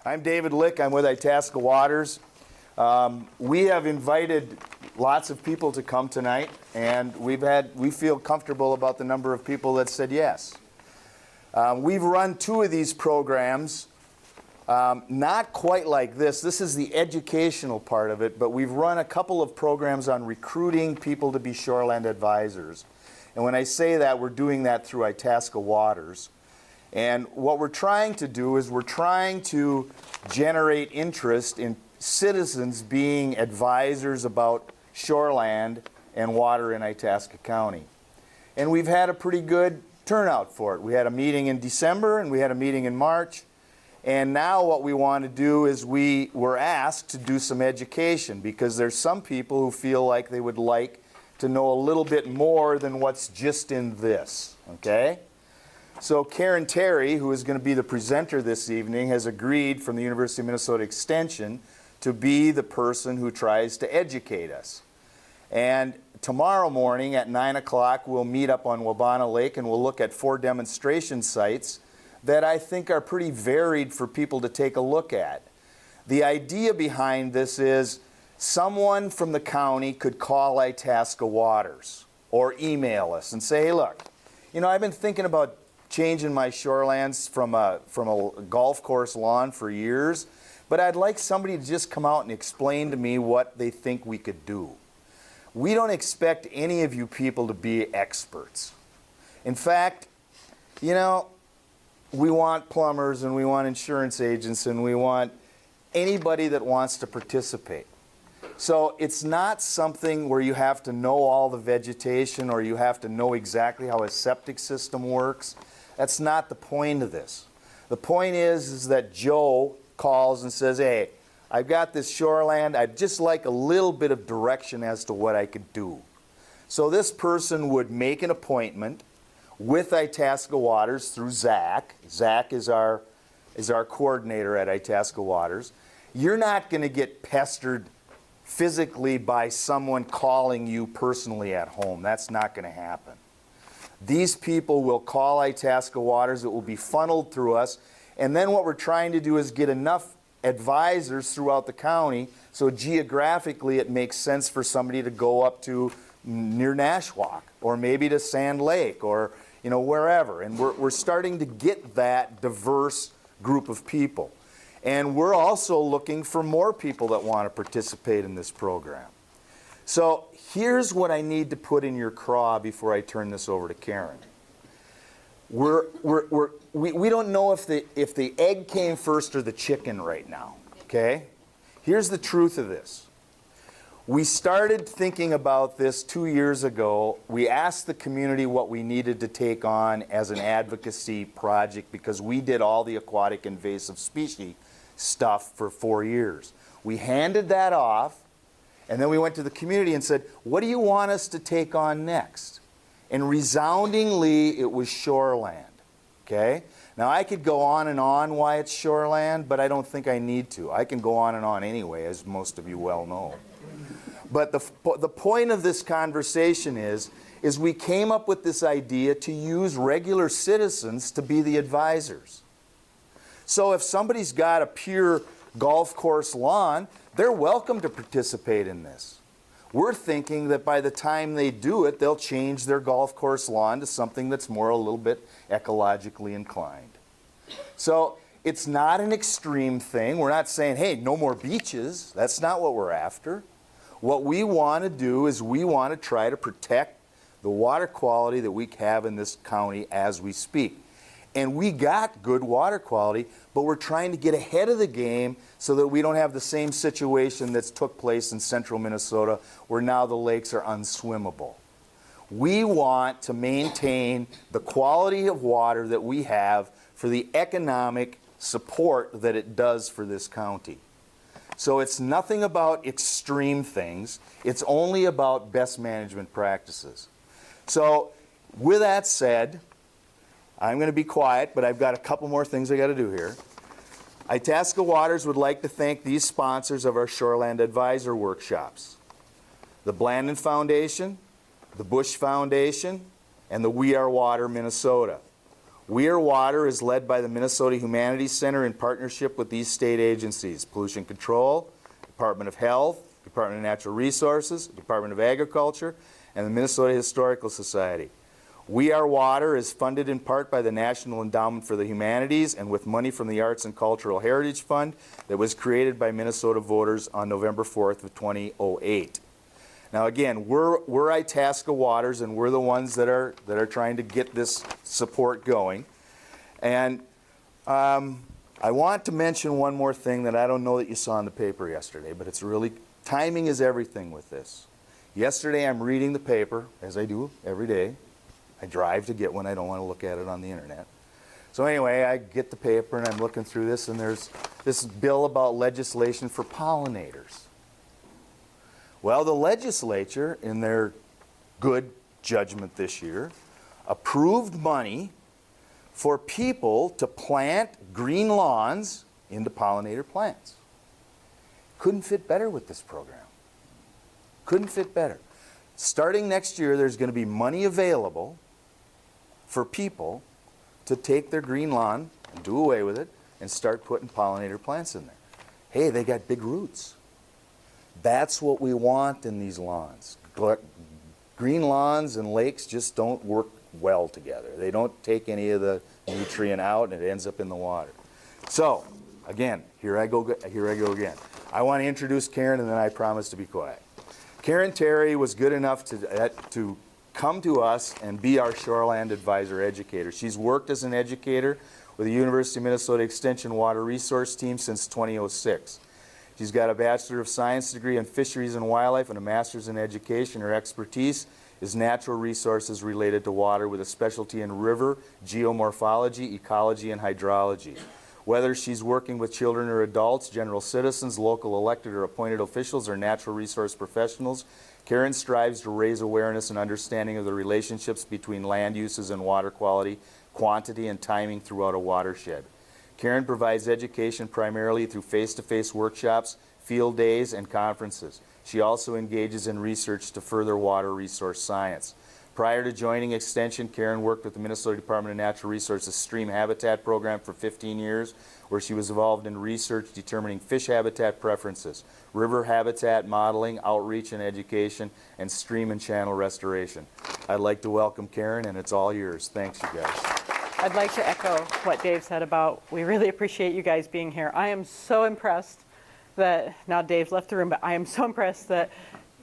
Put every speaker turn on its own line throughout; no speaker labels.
I'm David Lick. I'm with Itasca Waters. We have invited lots of people to come tonight, and we feel comfortable about the number of people that said yes. We've run two of these programs, not quite like this. This is the educational part of it, but we've run a couple of programs on recruiting people to be shoreland advisors. And when I say that, we're doing that through Itasca Waters. And what we're trying to do is we're trying to generate interest in citizens being advisors about shoreland and water in Itasca County. And we've had a pretty good turnout for it. We had a meeting in December and we had a meeting in March. And now what we want to do is we were asked to do some education, because there's some people who feel like they would like to know a little bit more than what's just in this, okay? So Karen Terry, who is going to be the presenter this evening, has agreed from the University of Minnesota Extension to be the person who tries to educate us. And tomorrow morning at 9 o'clock, we'll meet up on Wabana Lake and we'll look at 4 demonstration sites that I think are pretty varied for people to take a look at. The idea behind this is someone from the county could call Itasca Waters or email us and say, hey, look, you know, I've been thinking about changing my shorelands from a golf course lawn for years, but I'd like somebody to just come out and explain to me what they think we could do. We don't expect any of you people to be experts. In fact, you know, we want plumbers and we want insurance agents and we want anybody that wants to participate. So it's not something where you have to know all the vegetation or you have to know exactly how a septic system works. That's not the point of this. The point is that Joe calls and says, hey, I've got this shoreland. I'd just like a little bit of direction as to what I could do. So this person would make an appointment with Itasca Waters through Zach. Zach is our coordinator at Itasca Waters. You're not going to get pestered physically by someone calling you personally at home. That's not going to happen. These people will call Itasca Waters. It will be funneled through us. And then what we're trying to do is get enough advisors throughout the county so geographically it makes sense for somebody to go up to near Nashwauk or maybe to Sand Lake or wherever. And we're starting to get that diverse group of people. And we're also looking for more people that want to participate in this program. So here's what I need to put in your craw before I turn this over to Karen. We don't know if the egg came first or the chicken right now, okay? Here's the truth of this. We started thinking about this 2 years ago. We asked the community what we needed to take on as an advocacy project because we did all the aquatic invasive species stuff for 4 years. We handed that off, and then we went to the community and said, what do you want us to take on next? And resoundingly, it was shoreland, okay? Now, I could go on and on why it's shoreland, but I don't think I need to. I can go on and on anyway, as most of you well know. But the point of this conversation is we came up with this idea to use regular citizens to be the advisors. So if somebody's got a pure golf course lawn, they're welcome to participate in this. We're thinking that by the time they do it, they'll change their golf course lawn to something that's more a little bit ecologically inclined. So it's not an extreme thing. We're not saying, hey, no more beaches. That's not what we're after. What we want to do is we want to try to protect the water quality that we have in this county as we speak. And we got good water quality, but we're trying to get ahead of the game so that we don't have the same situation that's took place in central Minnesota where now the lakes are unswimmable. We want to maintain the quality of water that we have for the economic support that it does for this county. So it's nothing about extreme things. It's only about best management practices. So with that said, I'm going to be quiet, but I've got a couple more things I got to do here. Itasca Waters would like to thank these sponsors of our Shoreland Advisor workshops: the Blandon Foundation, the Bush Foundation, and the We Are Water Minnesota. We Are Water is led by the Minnesota Humanities Center in partnership with these state agencies: Pollution Control, Department of Health, Department of Natural Resources, Department of Agriculture, and the Minnesota Historical Society. We Are Water is funded in part by the National Endowment for the Humanities and with money from the Arts and Cultural Heritage Fund that was created by Minnesota voters on November 4th of 2008. Now again, we're Itasca Waters, and we're the ones that are trying to get this support going. And I want to mention one more thing that I don't know that you saw in the paper yesterday, but it's really, timing is everything with this. Yesterday I'm reading the paper, as I do every day. I drive to get one, I don't want to look at it on the internet. So anyway, I get the paper and I'm looking through this, and there's this bill about legislation for pollinators. Well, the legislature, in their good judgment this year, approved money for people to plant green lawns into pollinator plants. Couldn't fit better with this program. Couldn't fit better. Starting next year, there's going to be money available for people to take their green lawn and do away with it and start putting pollinator plants in there. Hey, they got big roots. That's what we want in these lawns. Green lawns and lakes just don't work well together. They don't take any of the nutrient out, and it ends up in the water. So, again, here I go again. I want to introduce Karen, and then I promise to be quiet. Karen Terry was good enough to come to us and be our Shoreland advisor educator. She's worked as an educator with the University of Minnesota Extension Water Resource Team since 2006. She's got a Bachelor of Science degree in Fisheries and Wildlife and a Master's in Education. Her expertise is natural resources related to water with a specialty in river, geomorphology, ecology, and hydrology. Whether she's working with children or adults, general citizens, local elected or appointed officials, or natural resource professionals, Karen strives to raise awareness and understanding of the relationships between land uses and water quality, quantity, and timing throughout a watershed. Karen provides education primarily through face-to-face workshops, field days, and conferences. She also engages in research to further water resource science. Prior to joining Extension, Karen worked with the Minnesota Department of Natural Resources Stream Habitat Program for 15 years, where she was involved in research determining fish habitat preferences, river habitat modeling, outreach and education, and stream and channel restoration. I'd like to welcome Karen, and it's all yours. Thanks, you guys.
I'd like to echo what Dave said about, we really appreciate you guys being here. I am so impressed that, now Dave's left the room, but I am so impressed that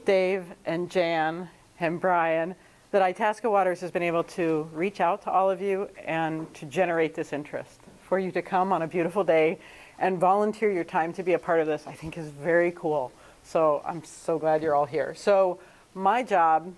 Dave and Jan and Brian, that Itasca Waters has been able to reach out to all of you and to generate this interest. For you to come on a beautiful day and volunteer your time to be a part of this, I think is very cool. So I'm so glad you're all here. So my job,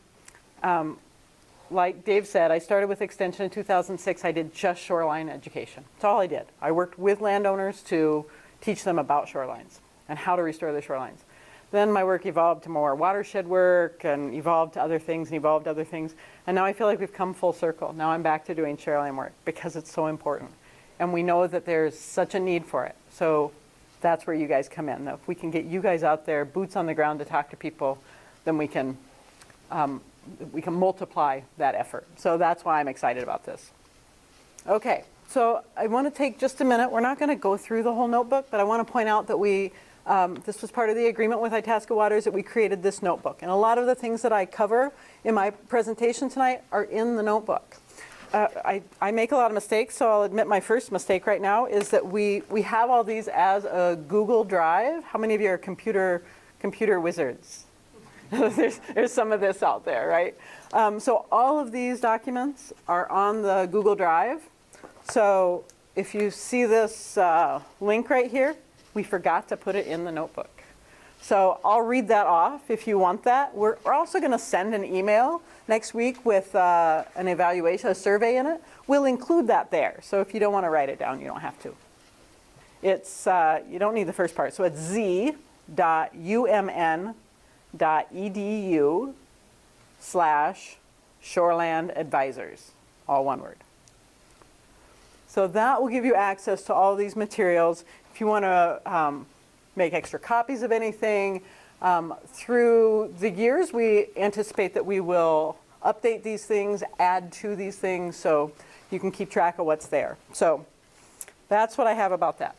like Dave said, I started with Extension in 2006. I did just shoreline education. That's all I did. I worked with landowners to teach them about shorelines and how to restore their shorelines. Then my work evolved to more watershed work and evolved to other things and evolved to other things. And now I feel like we've come full circle. Now I'm back to doing shoreline work because it's so important. And we know that there's such a need for it. So that's where you guys come in. If we can get you guys out there, boots on the ground to talk to people, then we can multiply that effort. So that's why I'm excited about this. Okay, so I want to take just a minute. We're not going to go through the whole notebook, but I want to point out that this was part of the agreement with Itasca Waters, that we created this notebook. And a lot of the things that I cover in my presentation tonight are in the notebook. I make a lot of mistakes, so I'll admit my first mistake right now is that we have all these as a Google Drive. How many of you are computer wizards? there's some of this out there, right? So all of these documents are on the Google Drive. So if you see this link right here, we forgot to put it in the notebook. So I'll read that off if you want that. We're also going to send an email next week with an evaluation, a survey in it. We'll include that there. So if you don't want to write it down, you don't have to. It's you don't need the first part. So it's z.umn.edu/Shoreland Advisors, all one word. So that will give you access to all these materials. If you want to make extra copies of anything, through the years, we anticipate that we will update these things, add to these things. So you can keep track of what's there. So that's what I have about that.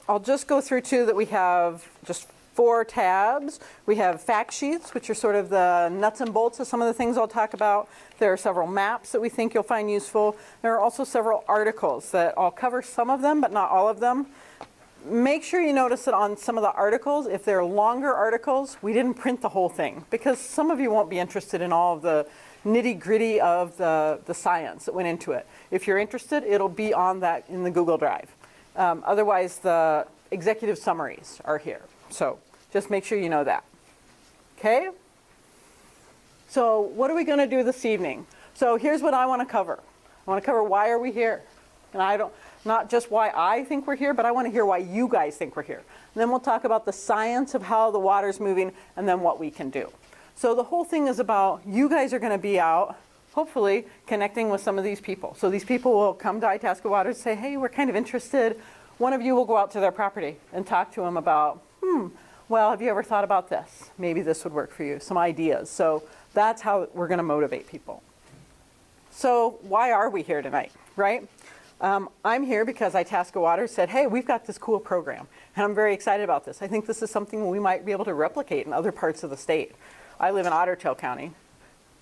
I'll just go through too that we have just 4 tabs. We have fact sheets, which are sort of the nuts and bolts of some of the things I'll talk about. There are several maps that we think you'll find useful. There are also several articles that I'll cover some of them, but not all of them. Make sure you notice that on some of the articles, if they're longer articles, we didn't print the whole thing, because some of you won't be interested in all of the nitty-gritty of the science that went into it. If you're interested, it'll be on that in the Google Drive. Otherwise, the executive summaries are here. So just make sure you know that. Okay? So what are we going to do this evening? So here's what I want to cover. I want to cover why are we here. And not just why I think we're here, but I want to hear why you guys think we're here. And then we'll talk about the science of how the water's moving and then what we can do. So the whole thing is about you guys are going to be out, hopefully, connecting with some of these people. So these people will come to Itasca Water and say, hey, we're kind of interested. One of you will go out to their property and talk to them about, well, have you ever thought about this? Maybe this would work for you, some ideas. So that's how we're going to motivate people. So why are we here tonight, right? I'm here because Itasca Water said, hey, we've got this cool program, and I'm very excited about this. I think this is something we might be able to replicate in other parts of the state. I live in Otter Tail County.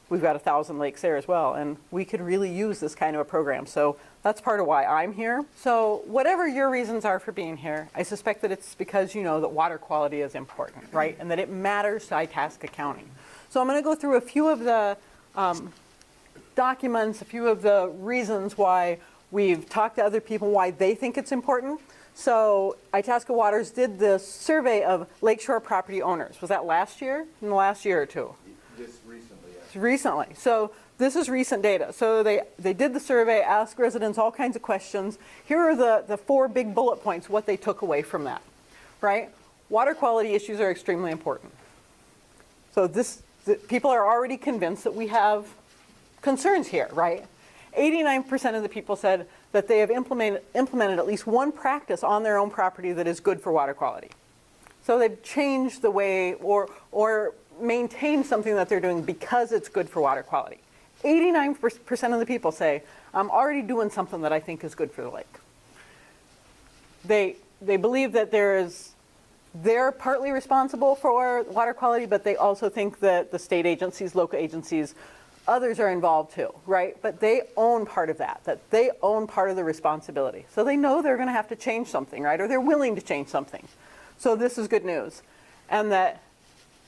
We've got 1,000 lakes there as well, and we could really use this kind of a program. So that's part of why I'm here. So whatever your reasons are for being here, I suspect that it's because you know that water quality is important, right? And that it matters to Itasca County. So I'm going to go through a few of the documents, a few of the reasons why we've talked to other people, why they think it's important. So Itasca Waters did this survey of lakeshore property owners. Was that last year? In the last year or two?
Just recently, yes.
Recently. So this is recent data. So they did the survey, asked residents all kinds of questions. Here are the 4 big bullet points, what they took away from that, right? Water quality issues are extremely important. So people are already convinced that we have concerns here, right? 89% of the people said that they have implemented at least one practice on their own property that is good for water quality. So they've changed the way or maintained something that they're doing because it's good for water quality. 89% of the people say, I'm already doing something that I think is good for the lake. They believe that they're partly responsible for water quality, but they also think that the state agencies, local agencies, others are involved too, right? But they own part of that they own part of the responsibility. So they know they're going to have to change something, right? Or they're willing to change something. So this is good news. And that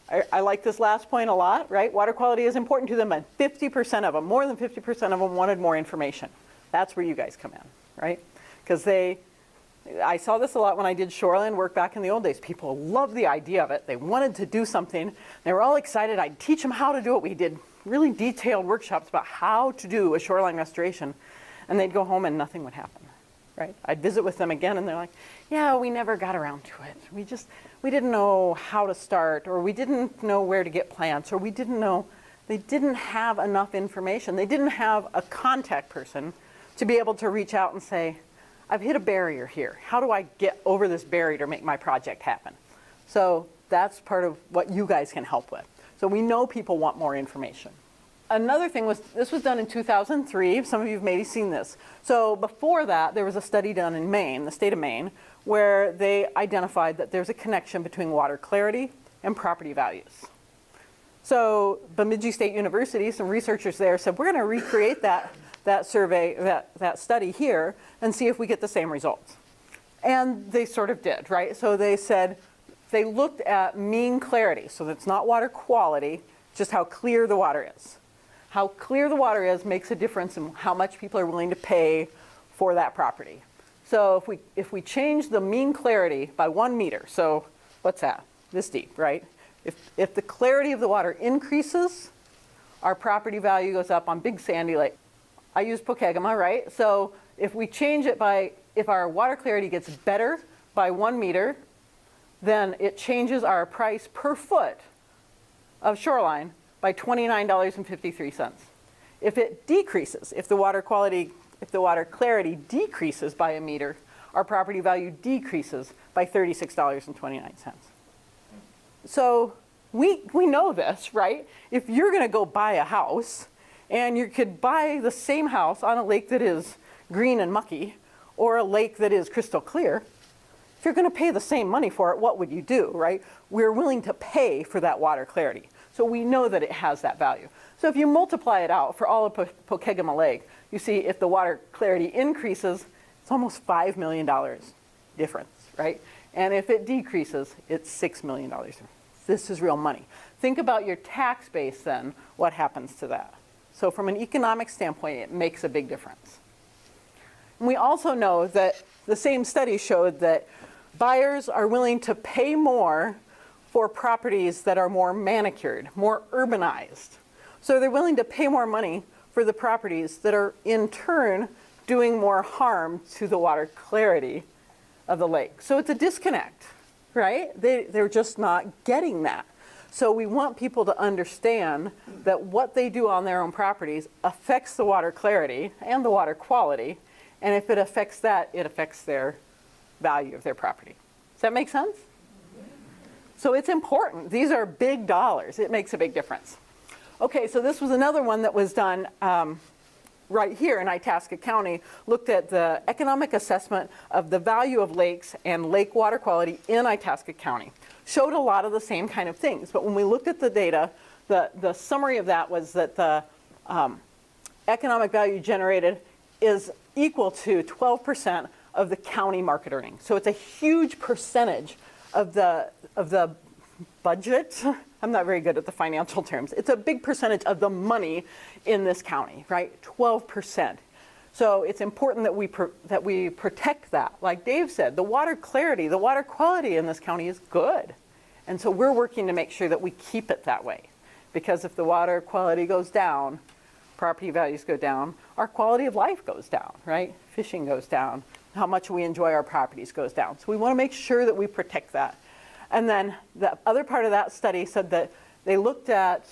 I like this last point a lot, right? Water quality is important to them, and 50% of them, more than 50% of them wanted more information. That's where you guys come in, right? Because I saw this a lot when I did Shoreland work back in the old days. People loved the idea of it. They wanted to do something. They were all excited. I'd teach them how to do it. We did really detailed workshops about how to do a shoreline restoration. And they'd go home and nothing would happen, right? I'd visit with them again and they're like, yeah, we never got around to it. We didn't know how to start, or we didn't know where to get plants, or they didn't have enough information. They didn't have a contact person to be able to reach out and say, I've hit a barrier here. How do I get over this barrier to make my project happen? So that's part of what you guys can help with. So we know people want more information. Another thing was, this was done in 2003. Some of you have maybe seen this. So before that, there was a study done in Maine, the state of Maine, where they identified that there's a connection between water clarity and property values. So Bemidji State University, some researchers there said, we're going to recreate that survey, that study here, and see if we get the same results. And they sort of did, right? So they said, they looked at mean clarity. So that's not water quality, just how clear the water is. How clear the water is makes a difference in how much people are willing to pay for that property. So if we change the mean clarity by 1 meter, so what's that? This deep, right? If the clarity of the water increases, our property value goes up on Big Sandy Lake. I use Pokegama, right? So if we change it if our water clarity gets better by 1 meter, then it changes our price per foot of shoreline by $29.53. If it decreases, if the water clarity decreases by a meter, our property value decreases by $36.29. So we know this, right? If you're going to go buy a house And you could buy the same house on a lake that is green and mucky or a lake that is crystal clear. If you're going to pay the same money for it, what would you do, right? We're willing to pay for that water clarity. So we know that it has that value. So if you multiply it out for all of Pokegama Lake, you see if the water clarity increases, it's almost $5 million difference, right? And if it decreases, it's $6 million. This is real money. Think about your tax base then, what happens to that? So from an economic standpoint, it makes a big difference. And we also know that the same study showed that buyers are willing to pay more for properties that are more manicured, more urbanized. So they're willing to pay more money for the properties that are in turn doing more harm to the water clarity of the lake. So it's a disconnect, right? They're just not getting that. So we want people to understand that what they do on their own properties affects the water clarity and the water quality. And if it affects that, it affects their value of their property. Does that make sense? So it's important. These are big dollars. It makes a big difference. Okay, so this was another one that was done right here in Itasca County, looked at the economic assessment of the value of lakes and lake water quality in Itasca County. Showed a lot of the same kind of things, but when we looked at the data, the summary of that was that the economic value generated is equal to 12% of the county market earnings. So it's a huge percentage of the budget. I'm not very good at the financial terms. It's a big percentage of the money in this county, right? 12%. So it's important that we protect that. Like Dave said, the water clarity, the water quality in this county is good. And so we're working to make sure that we keep it that way. Because if the water quality goes down, property values go down, our quality of life goes down, right? Fishing goes down, how much we enjoy our properties goes down. So we want to make sure that we protect that. And then the other part of that study said that they looked at,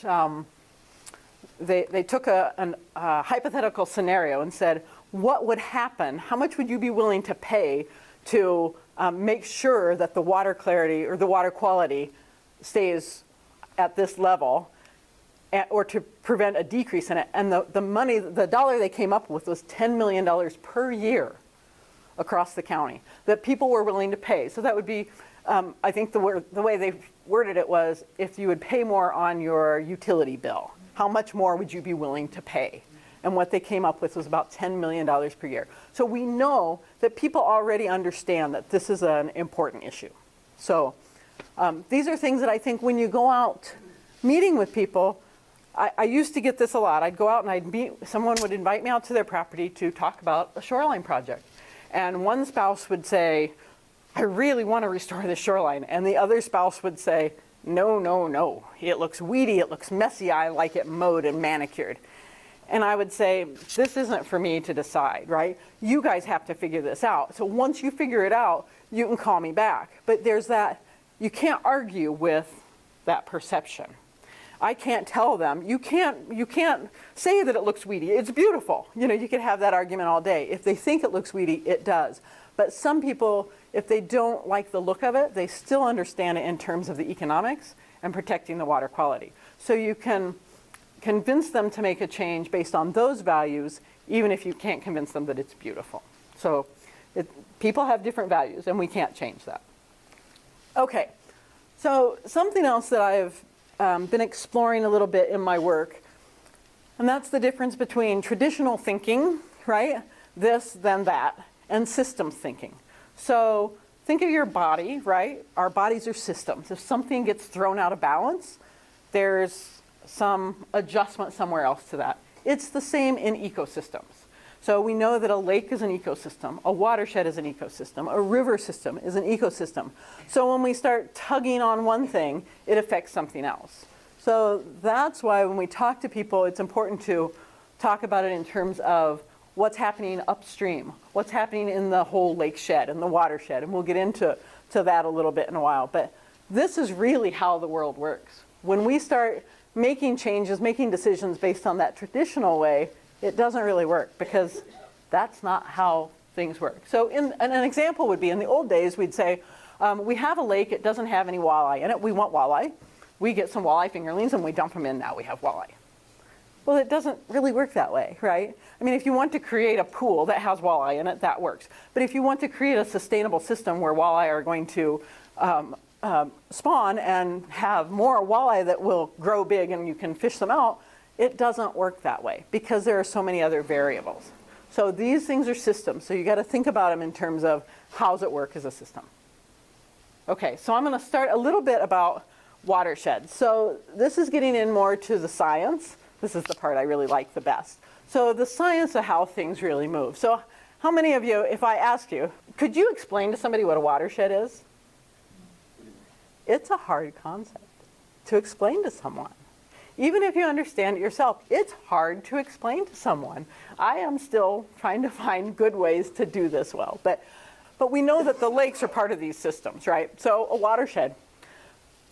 they took a hypothetical scenario and said, what would happen? How much would you be willing to pay to make sure that the water clarity or the water quality stays at this level, or to prevent a decrease in it? And the money, the dollar they came up with was $10 million per year across the county that people were willing to pay. So that would be, I think the way they worded it was, if you would pay more on your utility bill, how much more would you be willing to pay? And what they came up with was about $10 million per year. So we know that people already understand that this is an important issue. So these are things that I think when you go out meeting with people, I used to get this a lot. I'd go out and someone would invite me out to their property to talk about a shoreline project. And one spouse would say, I really want to restore the shoreline. And the other spouse would say, no, no, no. It looks weedy, it looks messy, I like it mowed and manicured. And I would say, this isn't for me to decide, right? You guys have to figure this out. So once you figure it out, you can call me back. But there's that, you can't argue with that perception. I can't tell them, you can't say that it looks weedy. It's beautiful. You know, you could have that argument all day. If they think it looks weedy, it does. But some people, if they don't like the look of it, they still understand it in terms of the economics and protecting the water quality. So you can convince them to make a change based on those values, even if you can't convince them that it's beautiful. So people have different values, and we can't change that. Okay, so something else that I've been exploring a little bit in my work, and that's the difference between traditional thinking, right? This, then that, and systems thinking. So think of your body, right? Our bodies are systems. If something gets thrown out of balance, there's some adjustment somewhere else to that. It's the same in ecosystems. So we know that a lake is an ecosystem, a watershed is an ecosystem, a river system is an ecosystem. So when we start tugging on one thing, it affects something else. So that's why when we talk to people, it's important to talk about it in terms of what's happening upstream, what's happening in the whole lake shed and the watershed, and we'll get into that a little bit in a while. But this is really how the world works. When we start making changes, making decisions based on that traditional way, it doesn't really work because that's not how things work. So an example would be, in the old days, we'd say, we have a lake, it doesn't have any walleye in it, we want walleye. We get some walleye fingerlings and we dump them in, now we have walleye. Well, it doesn't really work that way, right? I mean, if you want to create a pool that has walleye in it, that works. But if you want to create a sustainable system where walleye are going to spawn and have more walleye that will grow big and you can fish them out, it doesn't work that way because there are so many other variables. So these things are systems. So you got to think about them in terms of how does it work as a system. Okay, so I'm going to start a little bit about watersheds. So this is getting in more to the science. This is the part I really like the best. So the science of how things really move. So how many of you, if I ask you, could you explain to somebody what a watershed is? It's a hard concept to explain to someone. Even if you understand it yourself, it's hard to explain to someone. I am still trying to find good ways to do this well. But we know that the lakes are part of these systems, right? So a watershed,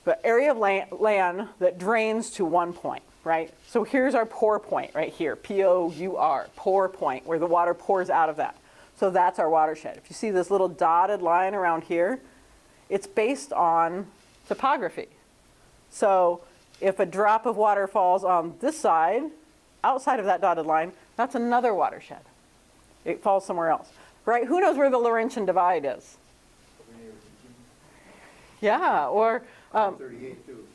the area of land that drains to one point, right? So here's our pour point right here, P-O-U-R, pour point, where the water pours out of that. So that's our watershed. If you see this little dotted line around here, it's based on topography. So if a drop of water falls on this side, outside of that dotted line, that's another watershed. It falls somewhere else, right? Who knows where the Laurentian Divide is? Yeah, or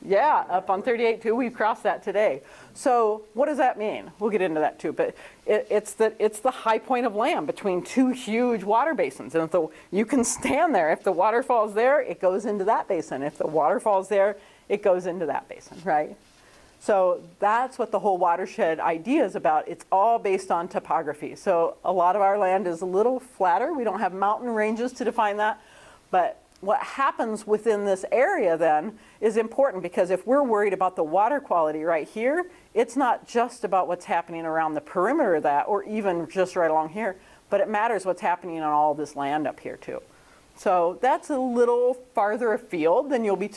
yeah, up on 38 too. We've crossed that today. So what does that mean? We'll get into that too. But it's the high point of land between two huge water basins. And you can stand there. If the water falls there, it goes into that basin. If the water falls there, it goes into that basin, right? So that's what the whole watershed idea is about. It's all based on topography. So a lot of our land is a little flatter. We don't have mountain ranges to define that. But what happens within this area then is important, because if we're worried about the water quality right here, it's not just about what's happening around the perimeter of that, or even just right along here, but it matters what's happening on all this land up here too. So that's a little farther afield than you'll be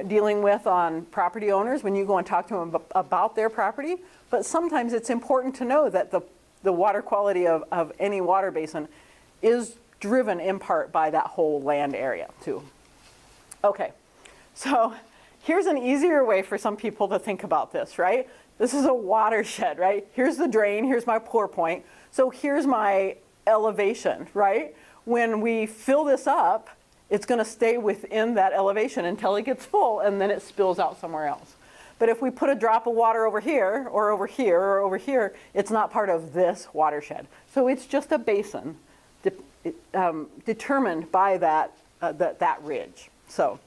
dealing with on property owners when you go and talk to them about their property. But sometimes it's important to know that the water quality of any water basin is driven in part by that whole land area too. Okay, so here's an easier way for some people to think about this, right? This is a watershed, right? Here's the drain, here's my pour point. So here's my elevation, right? When we fill this up, it's going to stay within that elevation until it gets full, and then it spills out somewhere else. But if we put a drop of water over here, or over here, or over here, it's not part of this watershed. So it's just a basin determined by that ridge. So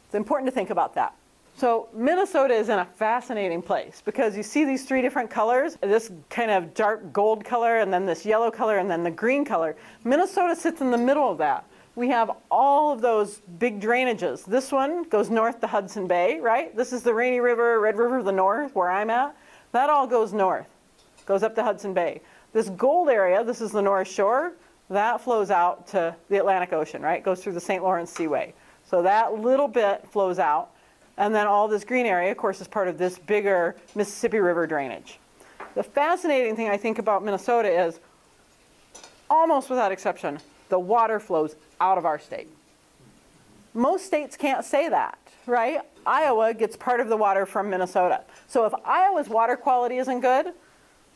it's important to think about that. So Minnesota is in a fascinating place because you see these three different colors, this kind of dark gold color, and then this yellow color, and then the green color. Minnesota sits in the middle of that. We have all of those big drainages. This one goes north to Hudson Bay, right? This is the Rainy River, Red River of the North, where I'm at. That all goes north, goes up to Hudson Bay. This gold area, this is the North Shore, that flows out to the Atlantic Ocean, right? Goes through the St. Lawrence Seaway. So that little bit flows out. And then all this green area, of course, is part of this bigger Mississippi River drainage. The fascinating thing I think about Minnesota is, almost without exception, the water flows out of our state. Most states can't say that, right? Iowa gets part of the water from Minnesota. So if Iowa's water quality isn't good,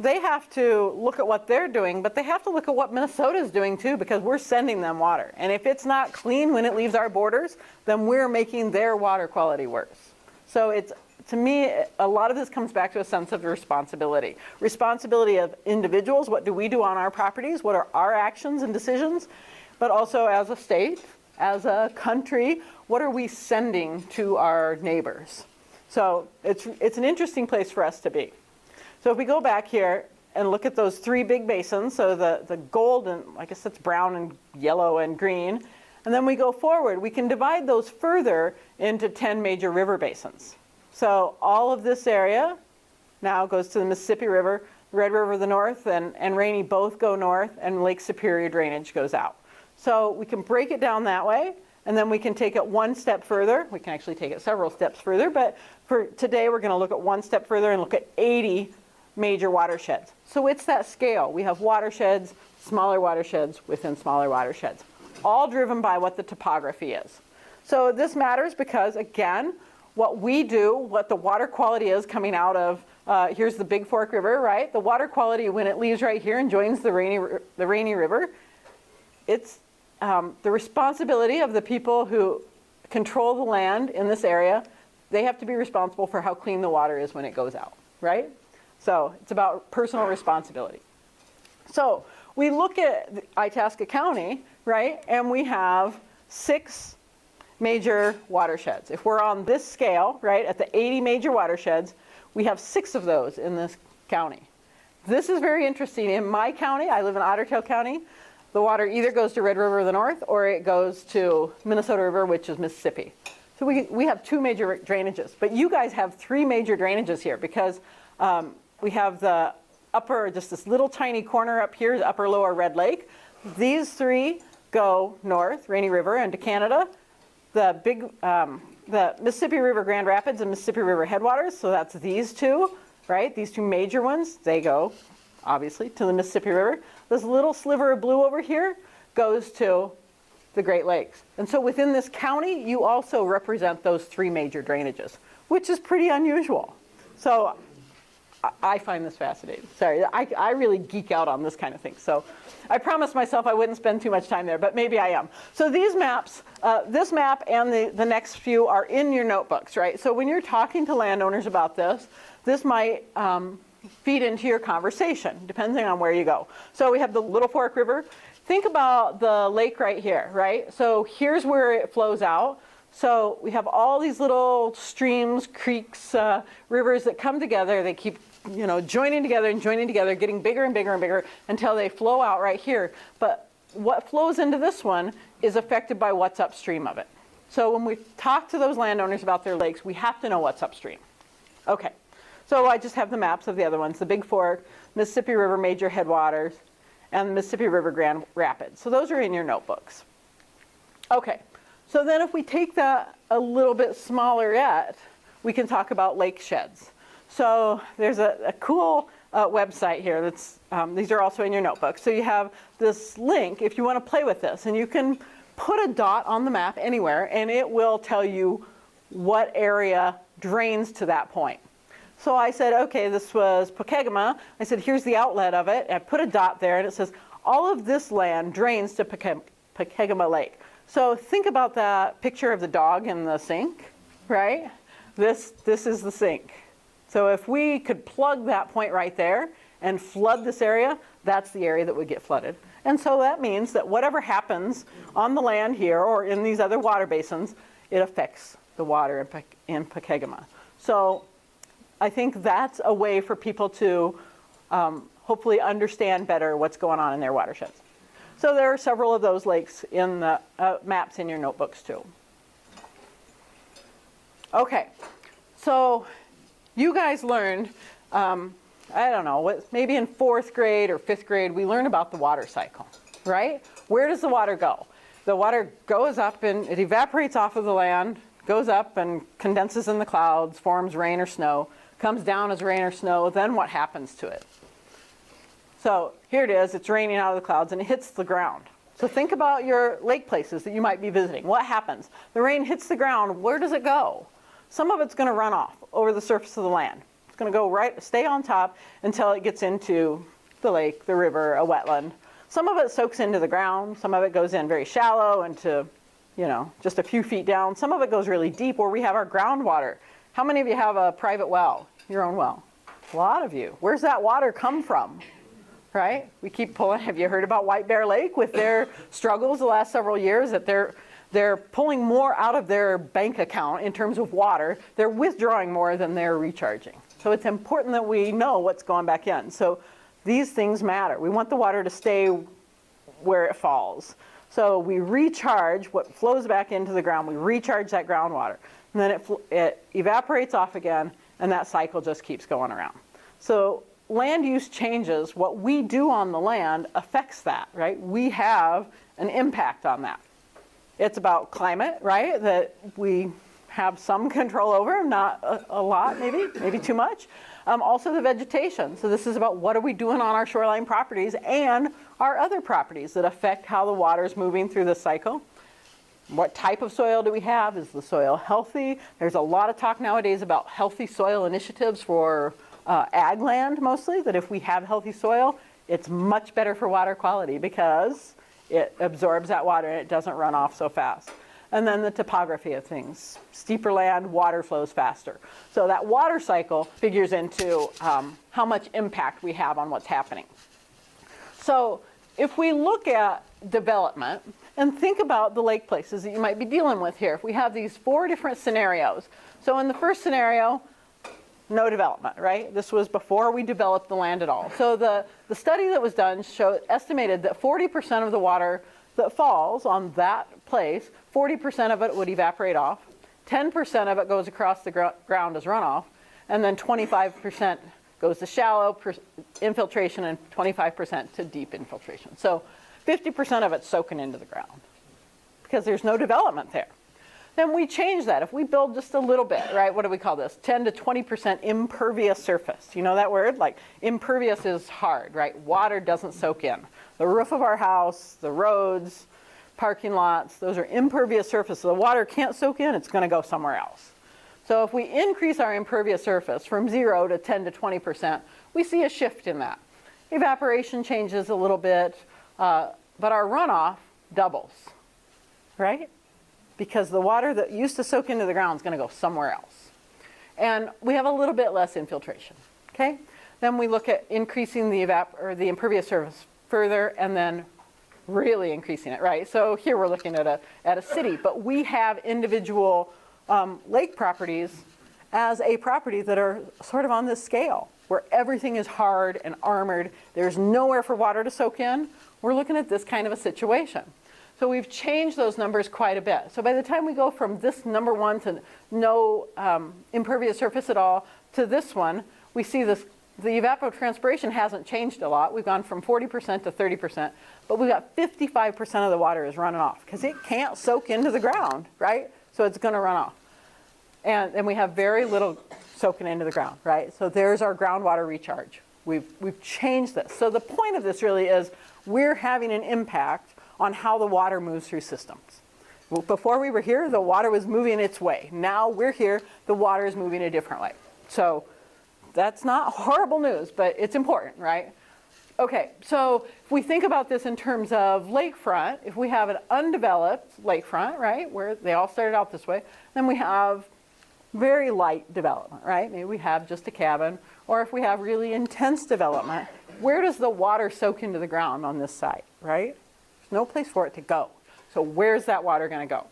they have to look at what they're doing, but they have to look at what Minnesota is doing too, because we're sending them water. And if it's not clean when it leaves our borders, then we're making their water quality worse. So it's, to me, a lot of this comes back to a sense of responsibility. Responsibility of individuals, what do we do on our properties? What are our actions and decisions? But also as a state, as a country, what are we sending to our neighbors? So it's an interesting place for us to be. So if we go back here and look at those three big basins, so the gold, and I guess that's brown and yellow and green, and then we go forward, we can divide those further into 10 major river basins. So all of this area now goes to the Mississippi River, Red River of the North and Rainy both go north, and Lake Superior drainage goes out. So we can break it down that way, and then we can take it one step further. We can actually take it several steps further, but for today we're going to look at one step further and look at 80 major watersheds. So it's that scale. We have watersheds, smaller watersheds within smaller watersheds, all driven by what the topography is. So this matters because, again, what we do, what the water quality is coming out of Here's the Big Fork River, right? The water quality when it leaves right here and joins the Rainy River, it's the responsibility of the people who control the land in this area. They have to be responsible for how clean the water is when it goes out, right? So it's about personal responsibility. So we look at Itasca County, right? And we have 6 major watersheds. If we're on this scale, right, at the 80 major watersheds, we have 6 of those in this county. This is very interesting. In my county, I live in Otter Tail County, the water either goes to Red River of the North or it goes to Minnesota River, which is Mississippi. So we have 2 major drainages, but you guys have 3 major drainages here because we have the upper, just this little tiny corner up here is Upper Lower Red Lake. These 3 go north, Rainy River, and to Canada. The Mississippi River Grand Rapids and Mississippi River Headwaters, so that's these 2, right? These 2 major ones, they go, obviously, to the Mississippi River. This little sliver of blue over here goes to the Great Lakes. And so within this county, you also represent those 3 major drainages, which is pretty unusual. So I find this fascinating. Sorry, I really geek out on this kind of thing. So I promised myself I wouldn't spend too much time there, but maybe I am. So these maps, this map and the next few are in your notebooks, right? So when you're talking to landowners about this, this might feed into your conversation, depending on where you go. So we have the Little Fork River. Think about the lake right here, right? So here's where it flows out. So we have all these little streams, creeks, rivers that come together. They keep joining together and joining together, getting bigger and bigger and bigger until they flow out right here. But what flows into this one is affected by what's upstream of it. So when we talk to those landowners about their lakes, we have to know what's upstream. Okay, so I just have the maps of the other ones, the Big Fork, Mississippi River Major Headwaters, and the Mississippi River Grand Rapids. So those are in your notebooks. Okay, so then if we take that a little bit smaller yet, we can talk about lake sheds. So there's a cool website here that's, these are also in your notebook. So you have this link if you want to play with this, and you can put a dot on the map anywhere and it will tell you what area drains to that point. So I said, okay, this was Pokegama. I said, here's the outlet of it. And I put a dot there and it says, all of this land drains to Pokegama Lake. So think about that picture of the dog in the sink, right? This is the sink. So if we could plug that point right there and flood this area, that's the area that would get flooded. And so that means that whatever happens on the land here or in these other water basins, it affects the water in Pokegama. So I think that's a way for people to hopefully understand better what's going on in their watersheds. So there are several of those lakes in the maps in your notebooks too. Okay, so you guys learned, I don't know, maybe in 4th grade or 5th grade, we learned about the water cycle, right? Where does the water go? The water goes up and it evaporates off of the land, goes up and condenses in the clouds, forms rain or snow, comes down as rain or snow, then what happens to it? So here it is, it's raining out of the clouds and it hits the ground. So think about your lake places that you might be visiting. What happens? The rain hits the ground, where does it go? Some of it's going to run off over the surface of the land. It's going to go stay on top until it gets into the lake, the river, a wetland. Some of it soaks into the ground. Some of it goes in very shallow into, just a few feet down. Some of it goes really deep where we have our groundwater. How many of you have a private well, your own well? A lot of you. Where's that water come from? Right? We keep pulling. Have you heard about White Bear Lake with their struggles the last several years that they're pulling more out of their bank account in terms of water. They're withdrawing more than they're recharging. So it's important that we know what's going back in. So these things matter. We want the water to stay where it falls. So we recharge what flows back into the ground. We recharge that groundwater. And then it evaporates off again, and that cycle just keeps going around. So land use changes. What we do on the land affects that, right? We have an impact on that. It's about climate, right, that we have some control over, not a lot, maybe too much. Also the vegetation. So this is about what are we doing on our shoreline properties and our other properties that affect how the water is moving through the cycle. What type of soil do we have? Is the soil healthy? There's a lot of talk nowadays about healthy soil initiatives for ag land mostly, that if we have healthy soil, it's much better for water quality because it absorbs that water and it doesn't run off so fast. And then the topography of things. Steeper land, water flows faster. So that water cycle figures into how much impact we have on what's happening. So if we look at development and think about the lake places that you might be dealing with here, if we have these 4 different scenarios. So in the first scenario, no development, right? This was before we developed the land at all. So the study that was done estimated that 40% of the water that falls on that place, 40% of it would evaporate off, 10% of it goes across the ground as runoff, and then 25% goes to shallow infiltration and 25% to deep infiltration. So 50% of it's soaking into the ground because there's no development there. Then we change that. If we build just a little bit, right, what do we call this? 10 to 20% impervious surface. You know that word? Like impervious is hard, right? Water doesn't soak in. The roof of our house, the roads, parking lots, those are impervious surfaces. The water can't soak in, it's going to go somewhere else. So if we increase our impervious surface from 0 to 10 to 20%, we see a shift in that. Evaporation changes a little bit, but our runoff doubles, right? Because the water that used to soak into the ground is going to go somewhere else. And we have a little bit less infiltration, okay? Then we look at increasing the impervious surface further and then really increasing it, right? So here we're looking at a city, but we have individual lake properties as a property that are sort of on this scale where everything is hard and armored. There's nowhere for water to soak in. We're looking at this kind of a situation. So we've changed those numbers quite a bit. So by the time we go from this number 1 to no impervious surface at all to this one, we see this, the evapotranspiration hasn't changed a lot. We've gone from 40% to 30%, but we've got 55% of the water is running off because it can't soak into the ground, right? So it's going to run off. And then we have very little soaking into the ground, right? So there's our groundwater recharge. We've changed this. So the point of this really is we're having an impact on how the water moves through systems. Well, before we were here, the water was moving its way. Now we're here, the water is moving a different way. So that's not horrible news, but it's important, right? Okay, so if we think about this in terms of lakefront, if we have an undeveloped lakefront, right, where they all started out this way, then we have very light development, right? Maybe we have just a cabin, or if we have really intense development, where does the water soak into the ground on this site, right? There's no place for it to go. So where's that water going to go?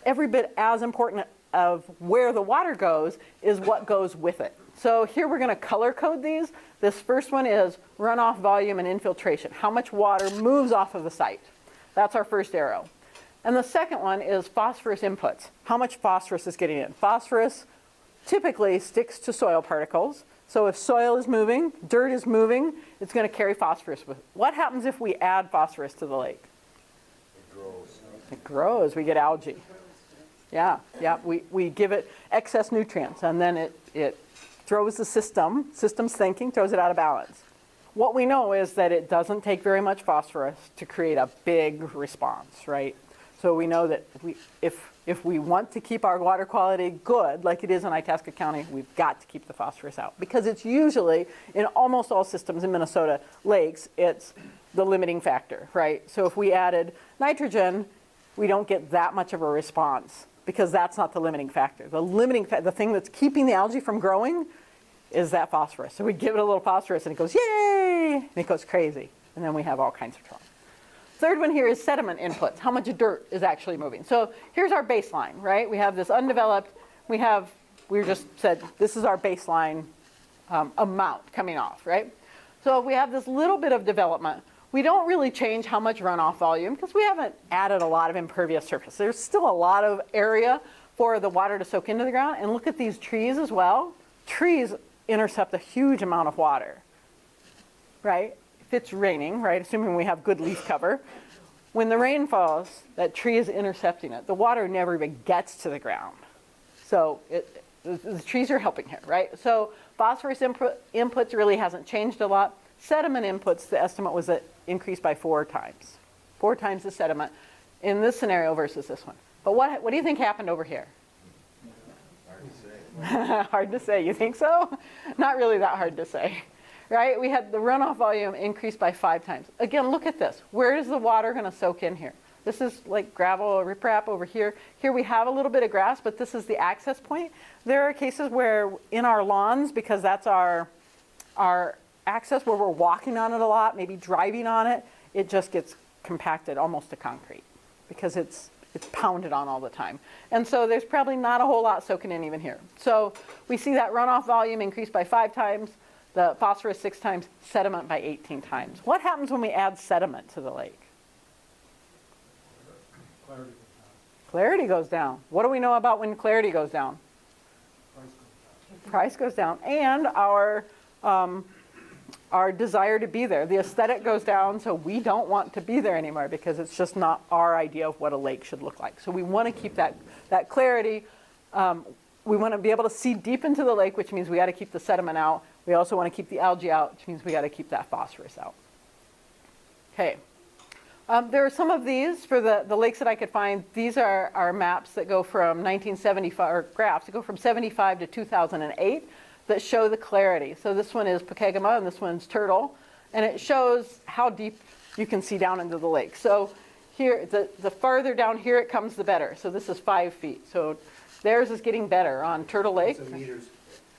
Every bit as important of where the water goes is what goes with it. So here we're going to color code these. This first one is runoff volume and infiltration. How much water moves off of the site? That's our first arrow. And the second one is phosphorus inputs. How much phosphorus is getting in? Phosphorus typically sticks to soil particles. So if soil is moving, dirt is moving, it's going to carry phosphorus with it. What happens if we add phosphorus to the lake?
It grows.
It grows. We get algae. Yeah. We give it excess nutrients, and then it throws the system's thinking, throws it out of balance. What we know is that it doesn't take very much phosphorus to create a big response, right? So we know that if we want to keep our water quality good, like it is in Itasca County, we've got to keep the phosphorus out. Because it's usually, in almost all systems in Minnesota lakes, it's the limiting factor, right? So if we added nitrogen, we don't get that much of a response because that's not the limiting factor. The thing that's keeping the algae from growing is that phosphorus. So we give it a little phosphorus and it goes, yay, and it goes crazy. And then we have all kinds of trouble. Third one here is sediment inputs. How much dirt is actually moving? So here's our baseline, right? We have this undeveloped, we just said this is our baseline amount coming off, right? So if we have this little bit of development, we don't really change how much runoff volume because we haven't added a lot of impervious surface. There's still a lot of area for the water to soak into the ground. And look at these trees as well. Trees intercept a huge amount of water, right? If it's raining, right, assuming we have good leaf cover, when the rain falls, that tree is intercepting it. The water never even gets to the ground. So the trees are helping here, right? So phosphorus inputs really hasn't changed a lot. Sediment inputs, the estimate was that increased by 4 times. 4 times the sediment in this scenario versus this one. But what do you think happened over here? Hard to say, you think so? Not really that hard to say, right? We had the runoff volume increase by 5 times. Again, look at this. Where is the water going to soak in here? This is like gravel or riprap over here. Here we have a little bit of grass, but this is the access point. There are cases where in our lawns, because that's our access, where we're walking on it a lot, maybe driving on it, it just gets compacted almost to concrete because it's pounded on all the time. And so there's probably not a whole lot soaking in even here. So we see that runoff volume increase by 5 times, the phosphorus 6 times, sediment by 18 times. What happens when we add sediment to the lake? Clarity goes down. What do we know about when clarity goes down? Price goes down. And our desire to be there. The aesthetic goes down, so we don't want to be there anymore because it's just not our idea of what a lake should look like. So we want to keep that clarity. We want to be able to see deep into the lake, which means we got to keep the sediment out. We also want to keep the algae out, which means we got to keep that phosphorus out. Okay. There are some of these for the lakes that I could find. These are maps that go from 1975, or graphs that go from 75 to 2008 that show the clarity. So this one is Pokegama and this one's Turtle. And it shows how deep you can see down into the lake. So here, the farther down here it comes, the better. So this is 5 feet. So theirs is getting better on Turtle Lake.
It's a meters,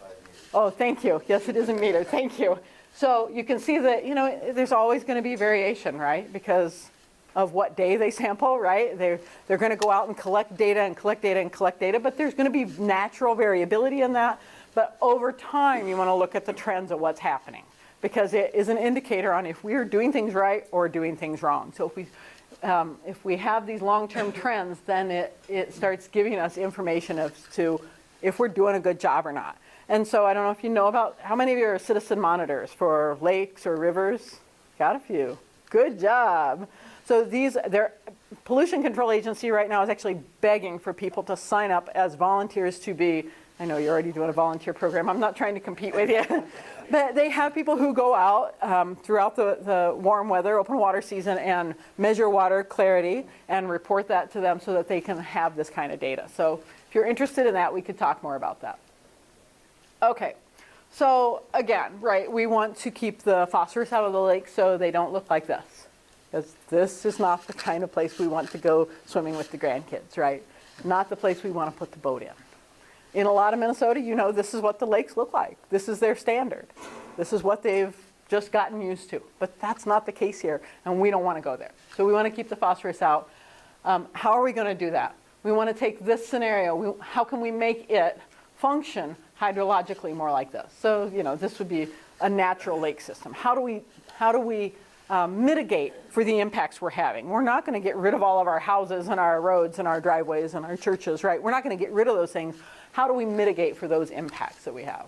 5 meters.
Oh, thank you. Yes, it is in meters. Thank you. So you can see that, there's always going to be variation, right? Because of what day they sample, right? They're going to go out and collect data and collect data and collect data, but there's going to be natural variability in that. But over time, you want to look at the trends of what's happening because it is an indicator on if we're doing things right or doing things wrong. So if we have these long-term trends, then it starts giving us information as to if we're doing a good job or not. And so I don't know if you know about, how many of you are citizen monitors for lakes or rivers? Got a few. Good job. So their pollution control agency right now is actually begging for people to sign up as volunteers to be, I know you're already doing a volunteer program, I'm not trying to compete with you, but they have people who go out throughout the warm weather, open water season, and measure water clarity and report that to them so that they can have this kind of data. So if you're interested in that, we could talk more about that. Okay, so again, right, we want to keep the phosphorus out of the lake so they don't look like this. Because this is not the kind of place we want to go swimming with the grandkids, right? Not the place we want to put the boat in. In a lot of Minnesota, this is what the lakes look like. This is their standard. This is what they've just gotten used to. But that's not the case here, and we don't want to go there. So we want to keep the phosphorus out. How are we going to do that? We want to take this scenario. How can we make it function hydrologically more like this? So, this would be a natural lake system. How do we mitigate for the impacts we're having? We're not going to get rid of all of our houses and our roads and our driveways and our churches, right? We're not going to get rid of those things. How do we mitigate for those impacts that we have?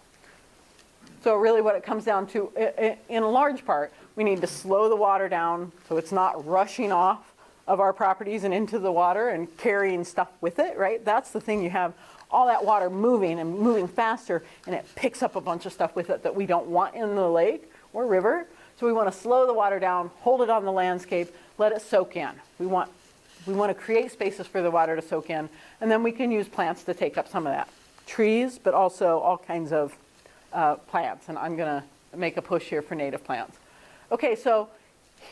So really what it comes down to, in a large part, we need to slow the water down so it's not rushing off of our properties and into the water and carrying stuff with it, right? That's the thing. You have all that water moving and moving faster, and it picks up a bunch of stuff with it that we don't want in the lake or river. So we want to slow the water down, hold it on the landscape, let it soak in. We want to create spaces for the water to soak in, and then we can use plants to take up some of that. Trees, but also all kinds of plants, and I'm going to make a push here for native plants. Okay, so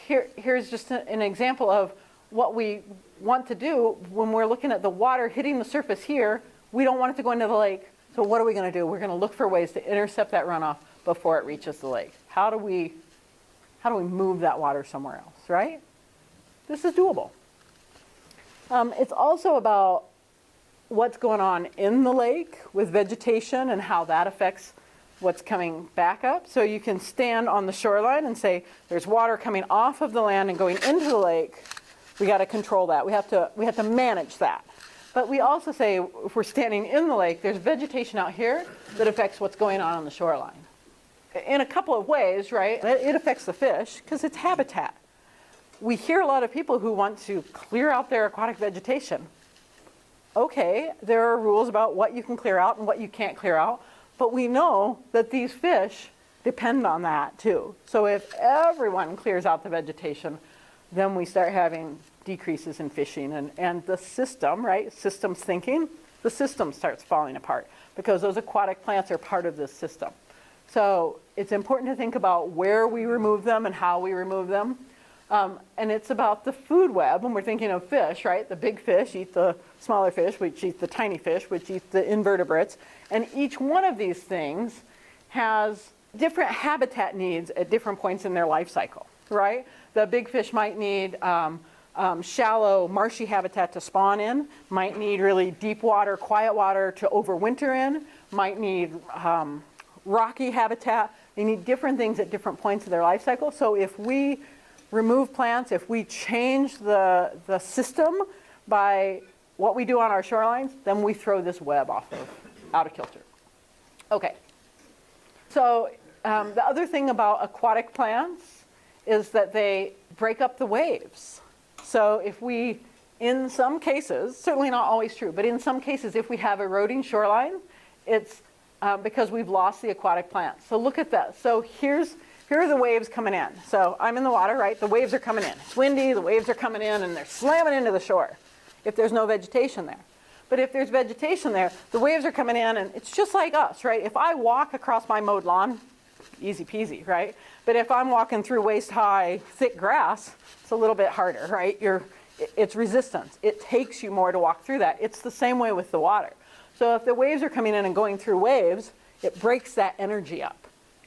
here's just an example of what we want to do when we're looking at the water hitting the surface here. We don't want it to go into the lake, so what are we going to do? We're going to look for ways to intercept that runoff before it reaches the lake. How do we move that water somewhere else, right? This is doable. It's also about what's going on in the lake with vegetation and how that affects what's coming back up. So you can stand on the shoreline and say, there's water coming off of the land and going into the lake. We got to control that. We have to manage that. But we also say, if we're standing in the lake, there's vegetation out here that affects what's going on the shoreline. In a couple of ways, right? It affects the fish because it's habitat. We hear a lot of people who want to clear out their aquatic vegetation. Okay, there are rules about what you can clear out and what you can't clear out, but we know that these fish depend on that too. So if everyone clears out the vegetation, then we start having decreases in fishing, and the system, right, systems thinking, the system starts falling apart because those aquatic plants are part of this system. So it's important to think about where we remove them and how we remove them. And it's about the food web when we're thinking of fish, right? The big fish eat the smaller fish, which eat the tiny fish, which eat the invertebrates. And each one of these things has different habitat needs at different points in their life cycle, right? The big fish might need shallow, marshy habitat to spawn in, might need really deep water, quiet water to overwinter in, might need rocky habitat. They need different things at different points of their life cycle. So if we remove plants, if we change the system by what we do on our shorelines, then we throw this web out of kilter. Okay. So the other thing about aquatic plants is that they break up the waves. So if we, in some cases, certainly not always true, but in some cases, if we have eroding shoreline, it's because we've lost the aquatic plants. So look at that. So here are the waves coming in. So I'm in the water, right? The waves are coming in. It's windy, the waves are coming in, and they're slamming into the shore if there's no vegetation there. But if there's vegetation there, the waves are coming in, and it's just like us, right? If I walk across my mowed lawn, easy peasy, right? But if I'm walking through waist-high, thick grass, it's a little bit harder, right? It's resistance. It takes you more to walk through that. It's the same way with the water. So if the waves are coming in and going through waves, it breaks that energy up.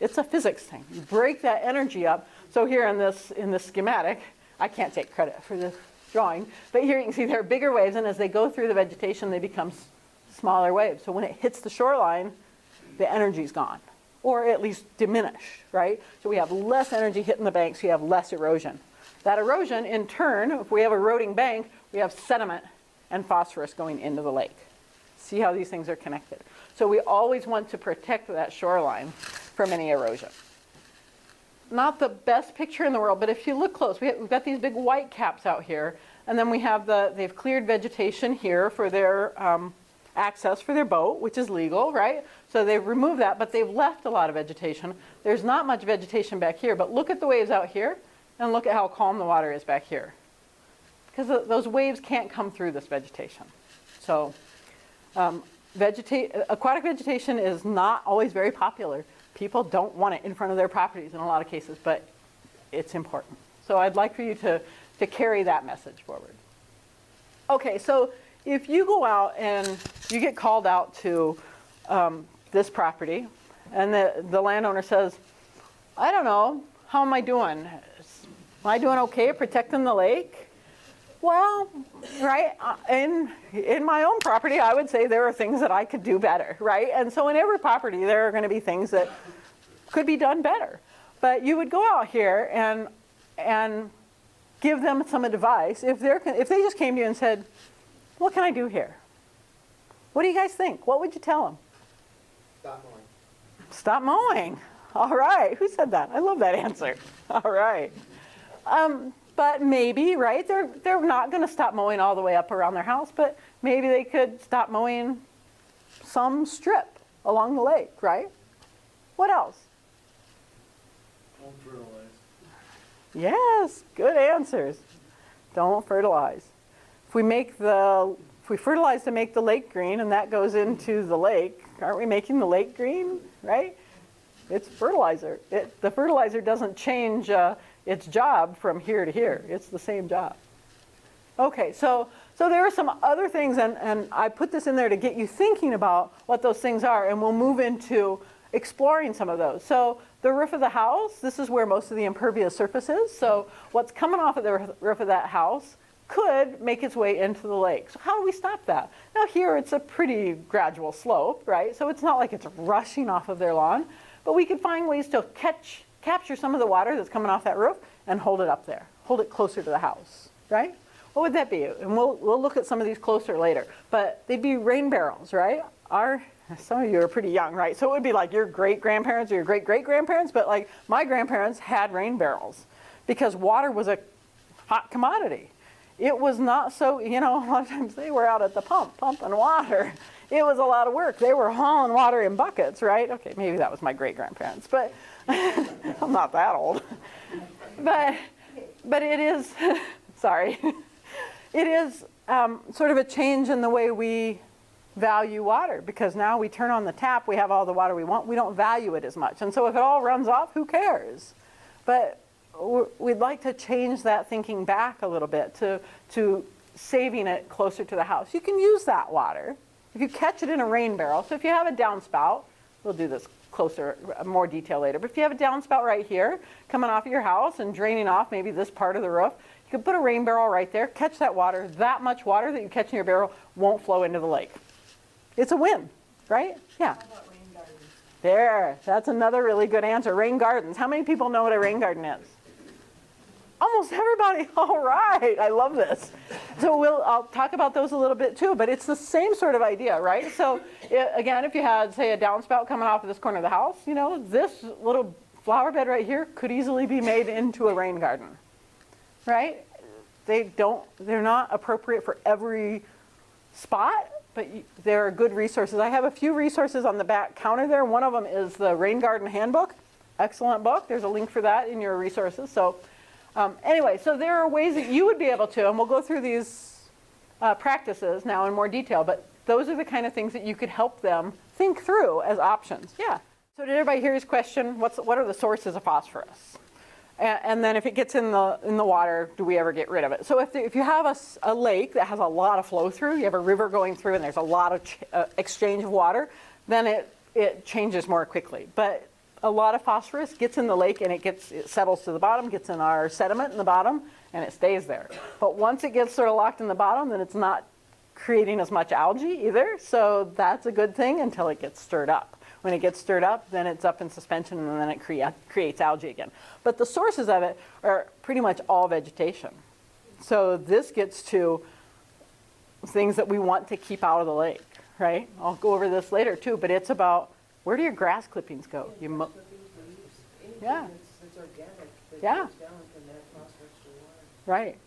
It's a physics thing. You break that energy up. So here in this schematic, I can't take credit for this drawing, but here you can see there are bigger waves, and as they go through the vegetation, they become smaller waves. So when it hits the shoreline, the energy's gone, or at least diminished, right? So we have less energy hitting the banks, you have less erosion. That erosion, in turn, if we have eroding bank, we have sediment and phosphorus going into the lake. See how these things are connected. So we always want to protect that shoreline from any erosion. Not the best picture in the world, but if you look close, we've got these big white caps out here, and then we have they've cleared vegetation here for their access for their boat, which is legal, right? So they've removed that, but they've left a lot of vegetation. There's not much vegetation back here, but look at the waves out here, and look at how calm the water is back here. Because those waves can't come through this vegetation. So aquatic vegetation is not always very popular. People don't want it in front of their properties in a lot of cases, but it's important. So I'd like for you to carry that message forward. Okay, so if you go out and you get called out to this property, and the landowner says, I don't know, how am I doing? Am I doing okay protecting the lake? Well, right, in my own property, I would say there are things that I could do better, right? And so in every property, there are going to be things that could be done better. But you would go out here and give them some advice. If they just came to you and said, what can I do here? What do you guys think? What would you tell them?
Stop mowing.
Stop mowing. All right. Who said that? I love that answer. All right. But maybe, right, they're not going to stop mowing all the way up around their house, but maybe they could stop mowing some strip along the lake, right? What else?
Don't fertilize.
Yes, good answers. Don't fertilize. If we fertilize to make the lake green and that goes into the lake, aren't we making the lake green, right? It's fertilizer. The fertilizer doesn't change its job from here to here. It's the same job. Okay, so there are some other things, and I put this in there to get you thinking about what those things are, and we'll move into exploring some of those. So the roof of the house, this is where most of the impervious surface is. So what's coming off of the roof of that house could make its way into the lake. So how do we stop that? Now here it's a pretty gradual slope, right? So it's not like it's rushing off of their lawn, but we could find ways to capture some of the water that's coming off that roof and hold it up there, hold it closer to the house, right? What would that be? And we'll look at some of these closer later, but they'd be rain barrels, right? Some of you are pretty young, right? So it would be like your great-grandparents or your great-great-grandparents, but like my grandparents had rain barrels because water was a hot commodity. It was not so, a lot of times they were out at the pump, pumping water. It was a lot of work. They were hauling water in buckets, right? Okay, maybe that was my great-grandparents, but I'm not that old. But it is, sorry, it is sort of a change in the way we value water, because now we turn on the tap, we have all the water we want, we don't value it as much. And so if it all runs off, who cares? But we'd like to change that thinking back a little bit to saving it closer to the house. You can use that water if you catch it in a rain barrel. So if you have a downspout, we'll do this closer, more detail later, but if you have a downspout right here coming off of your house and draining off maybe this part of the roof, you can put a rain barrel right there, catch that water. That much water that you catch in your barrel won't flow into the lake. It's a win, right? Yeah.
How about rain gardens?
There, that's another really good answer. Rain gardens. How many people know what a rain garden is? Almost everybody. All right, I love this. So I'll talk about those a little bit too, but it's the same sort of idea, right? So again, if you had, say, a downspout coming off of this corner of the house, you know, this little flower bed right here could easily be made into a rain garden, right? They're not appropriate for every spot, but there are good resources. I have a few resources on the back counter there. One of them is the Rain Garden Handbook. Excellent book. There's a link for that in your resources. So anyway, so there are ways that you would be able to, and we'll go through these practices now in more detail, but those are the kind of things that you could help them think through as options. Yeah. So did everybody hear his question? What are the sources of phosphorus? And then if it gets in the water, do we ever get rid of it? So if you have a lake that has a lot of flow through, you have a river going through and there's a lot of exchange of water, then it changes more quickly. But a lot of phosphorus gets in the lake and it settles to the bottom, gets in our sediment in the bottom, and it stays there. But once it gets sort of locked in the bottom, then it's not creating as much algae either. So that's a good thing until it gets stirred up. When it gets stirred up, then it's up in suspension and then it creates algae again. But the sources of it are pretty much all vegetation. So this gets to things that we want to keep out of the lake, right? I'll go over this later too, but it's about, where do your grass clippings go?
Grass clippings, leaves, anything
Yeah.
that's organic that
Yeah.
goes down can add phosphorus to the water.
Right,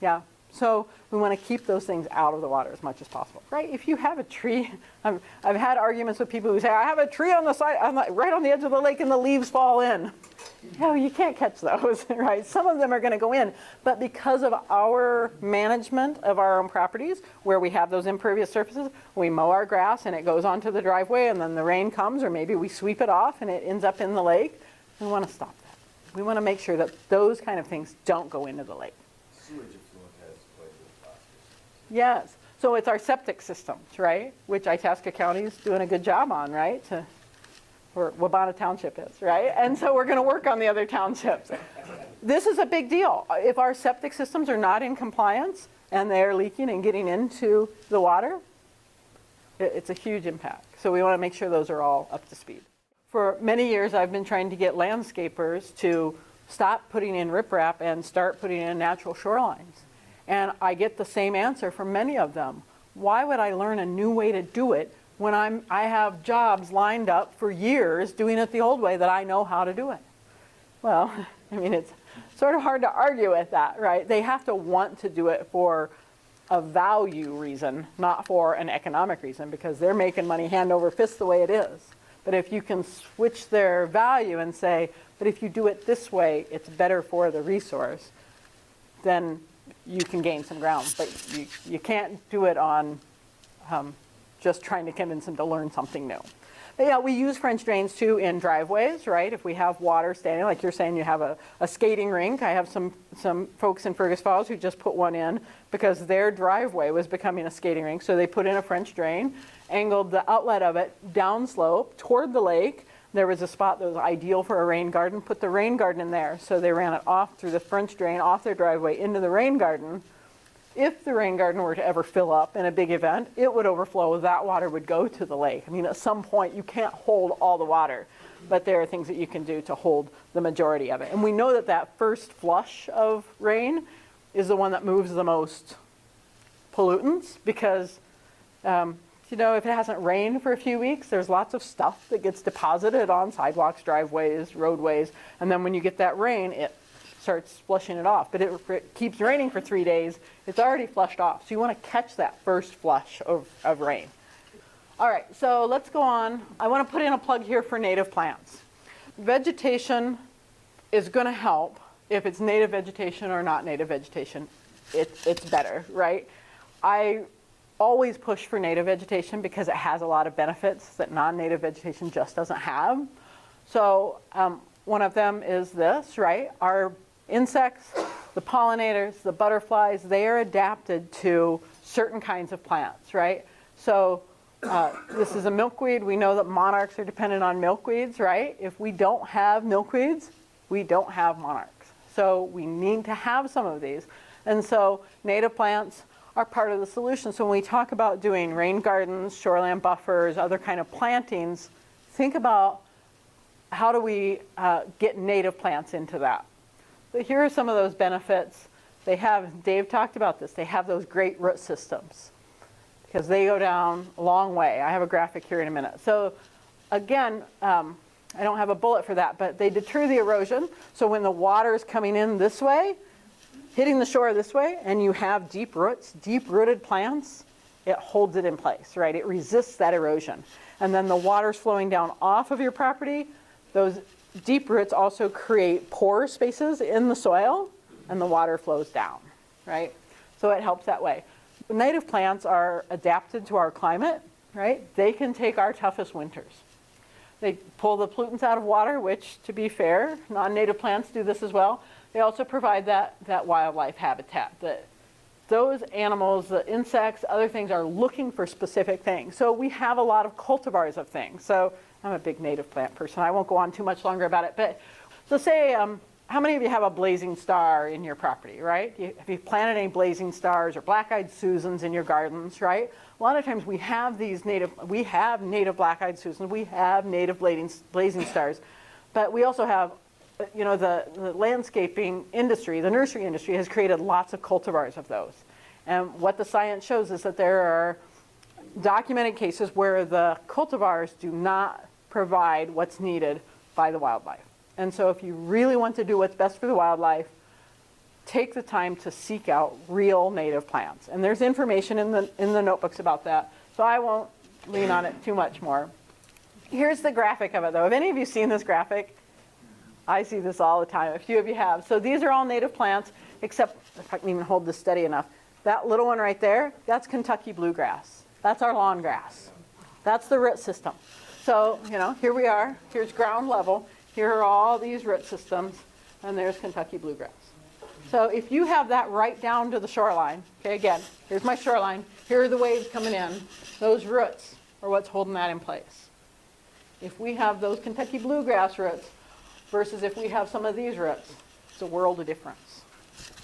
yeah. So we want to keep those things out of the water as much as possible, right? If you have a tree, I've had arguments with people who say, I have a tree on the side, right on the edge of the lake and the leaves fall in. No, you can't catch those, right? Some of them are going to go in, but because of our management of our own properties, where we have those impervious surfaces, we mow our grass and it goes onto the driveway and then the rain comes, or maybe we sweep it off and it ends up in the lake. We want to stop that. We want to make sure that those kind of things don't go into the lake.
Sewage effluent has quite a bit of phosphorus.
Yes, so it's our septic systems, right? Which Itasca County is doing a good job on, right? Or Wabana Township is, right? And so we're going to work on the other townships. This is a big deal. If our septic systems are not in compliance and they're leaking and getting into the water, it's a huge impact. So we want to make sure those are all up to speed. For many years, I've been trying to get landscapers to stop putting in riprap and start putting in natural shorelines. And I get the same answer from many of them. Why would I learn a new way to do it when I have jobs lined up for years doing it the old way that I know how to do it? Well, I mean, it's sort of hard to argue with that, right? They have to want to do it for a value reason, not for an economic reason, because they're making money hand over fist the way it is. But if you can switch their value and say, but if you do it this way, it's better for the resource, then you can gain some ground. But you can't do it on just trying to convince them to learn something new. But yeah, we use French drains too in driveways, right? If we have water standing, like you're saying, you have a skating rink. I have some folks in Fergus Falls who just put one in because their driveway was becoming a skating rink. So they put in a French drain, angled the outlet of it downslope toward the lake. There was a spot that was ideal for a rain garden, put the rain garden in there. So they ran it off through the French drain, off their driveway into the rain garden. If the rain garden were to ever fill up in a big event, it would overflow. That water would go to the lake. I mean, at some point, you can't hold all the water, but there are things that you can do to hold the majority of it. And we know that that first flush of rain is the one that moves the most pollutants because, you know, if it hasn't rained for a few weeks, there's lots of stuff that gets deposited on sidewalks, driveways, roadways, and then when you get that rain, it starts flushing it off. But if it keeps raining for 3 days, it's already flushed off. So you want to catch that first flush of rain. All right, so let's go on. I want to put in a plug here for native plants. Vegetation is going to help if it's native vegetation or not native vegetation. It's better, right? I always push for native vegetation because it has a lot of benefits that non-native vegetation just doesn't have. So one of them is this, right? Our insects, the pollinators, the butterflies, they are adapted to certain kinds of plants, right? So this is a milkweed. We know that monarchs are dependent on milkweeds, right? If we don't have milkweeds, we don't have monarchs. So we need to have some of these. And so native plants are part of the solution. So when we talk about doing rain gardens, shoreland buffers, other kind of plantings, think about how do we get native plants into that. So here are some of those benefits. They have, Dave talked about this, they have those great root systems because they go down a long way. I have a graphic here in a minute. So again, I don't have a bullet for that, but they deter the erosion. So when the water is coming in this way, hitting the shore this way, and you have deep roots, deep-rooted plants, it holds it in place, right? It resists that erosion. And then the water's flowing down off of your property. Those deep roots also create pore spaces in the soil, and the water flows down, right? So it helps that way. Native plants are adapted to our climate, right? They can take our toughest winters. They pull the pollutants out of water, which, to be fair, non-native plants do this as well. They also provide that wildlife habitat. Those animals, the insects, other things are looking for specific things. So we have a lot of cultivars of things. So I'm a big native plant person. I won't go on too much longer about it. But so say, how many of you have a blazing star in your property, right? Have you planted any blazing stars or black-eyed Susans in your gardens, right? A lot of times we have native black-eyed Susans, we have native blazing stars, but we also have, you know, the landscaping industry, the nursery industry has created lots of cultivars of those. And what the science shows is that there are documented cases where the cultivars do not provide what's needed by the wildlife. And so if you really want to do what's best for the wildlife, take the time to seek out real native plants. And there's information in the notebooks about that, so I won't lean on it too much more. Here's the graphic of it, though. Have any of you seen this graphic? I see this all the time. A few of you have. So these are all native plants, except if I can even hold this steady enough. That little one right there, that's Kentucky bluegrass. That's our lawn grass. That's the root system. So, you know, here we are. Here's ground level. Here are all these root systems, and there's Kentucky bluegrass. So if you have that right down to the shoreline, okay, again, here's my shoreline. Here are the waves coming in. Those roots are what's holding that in place. If we have those Kentucky bluegrass roots versus if we have some of these roots, it's a world of difference.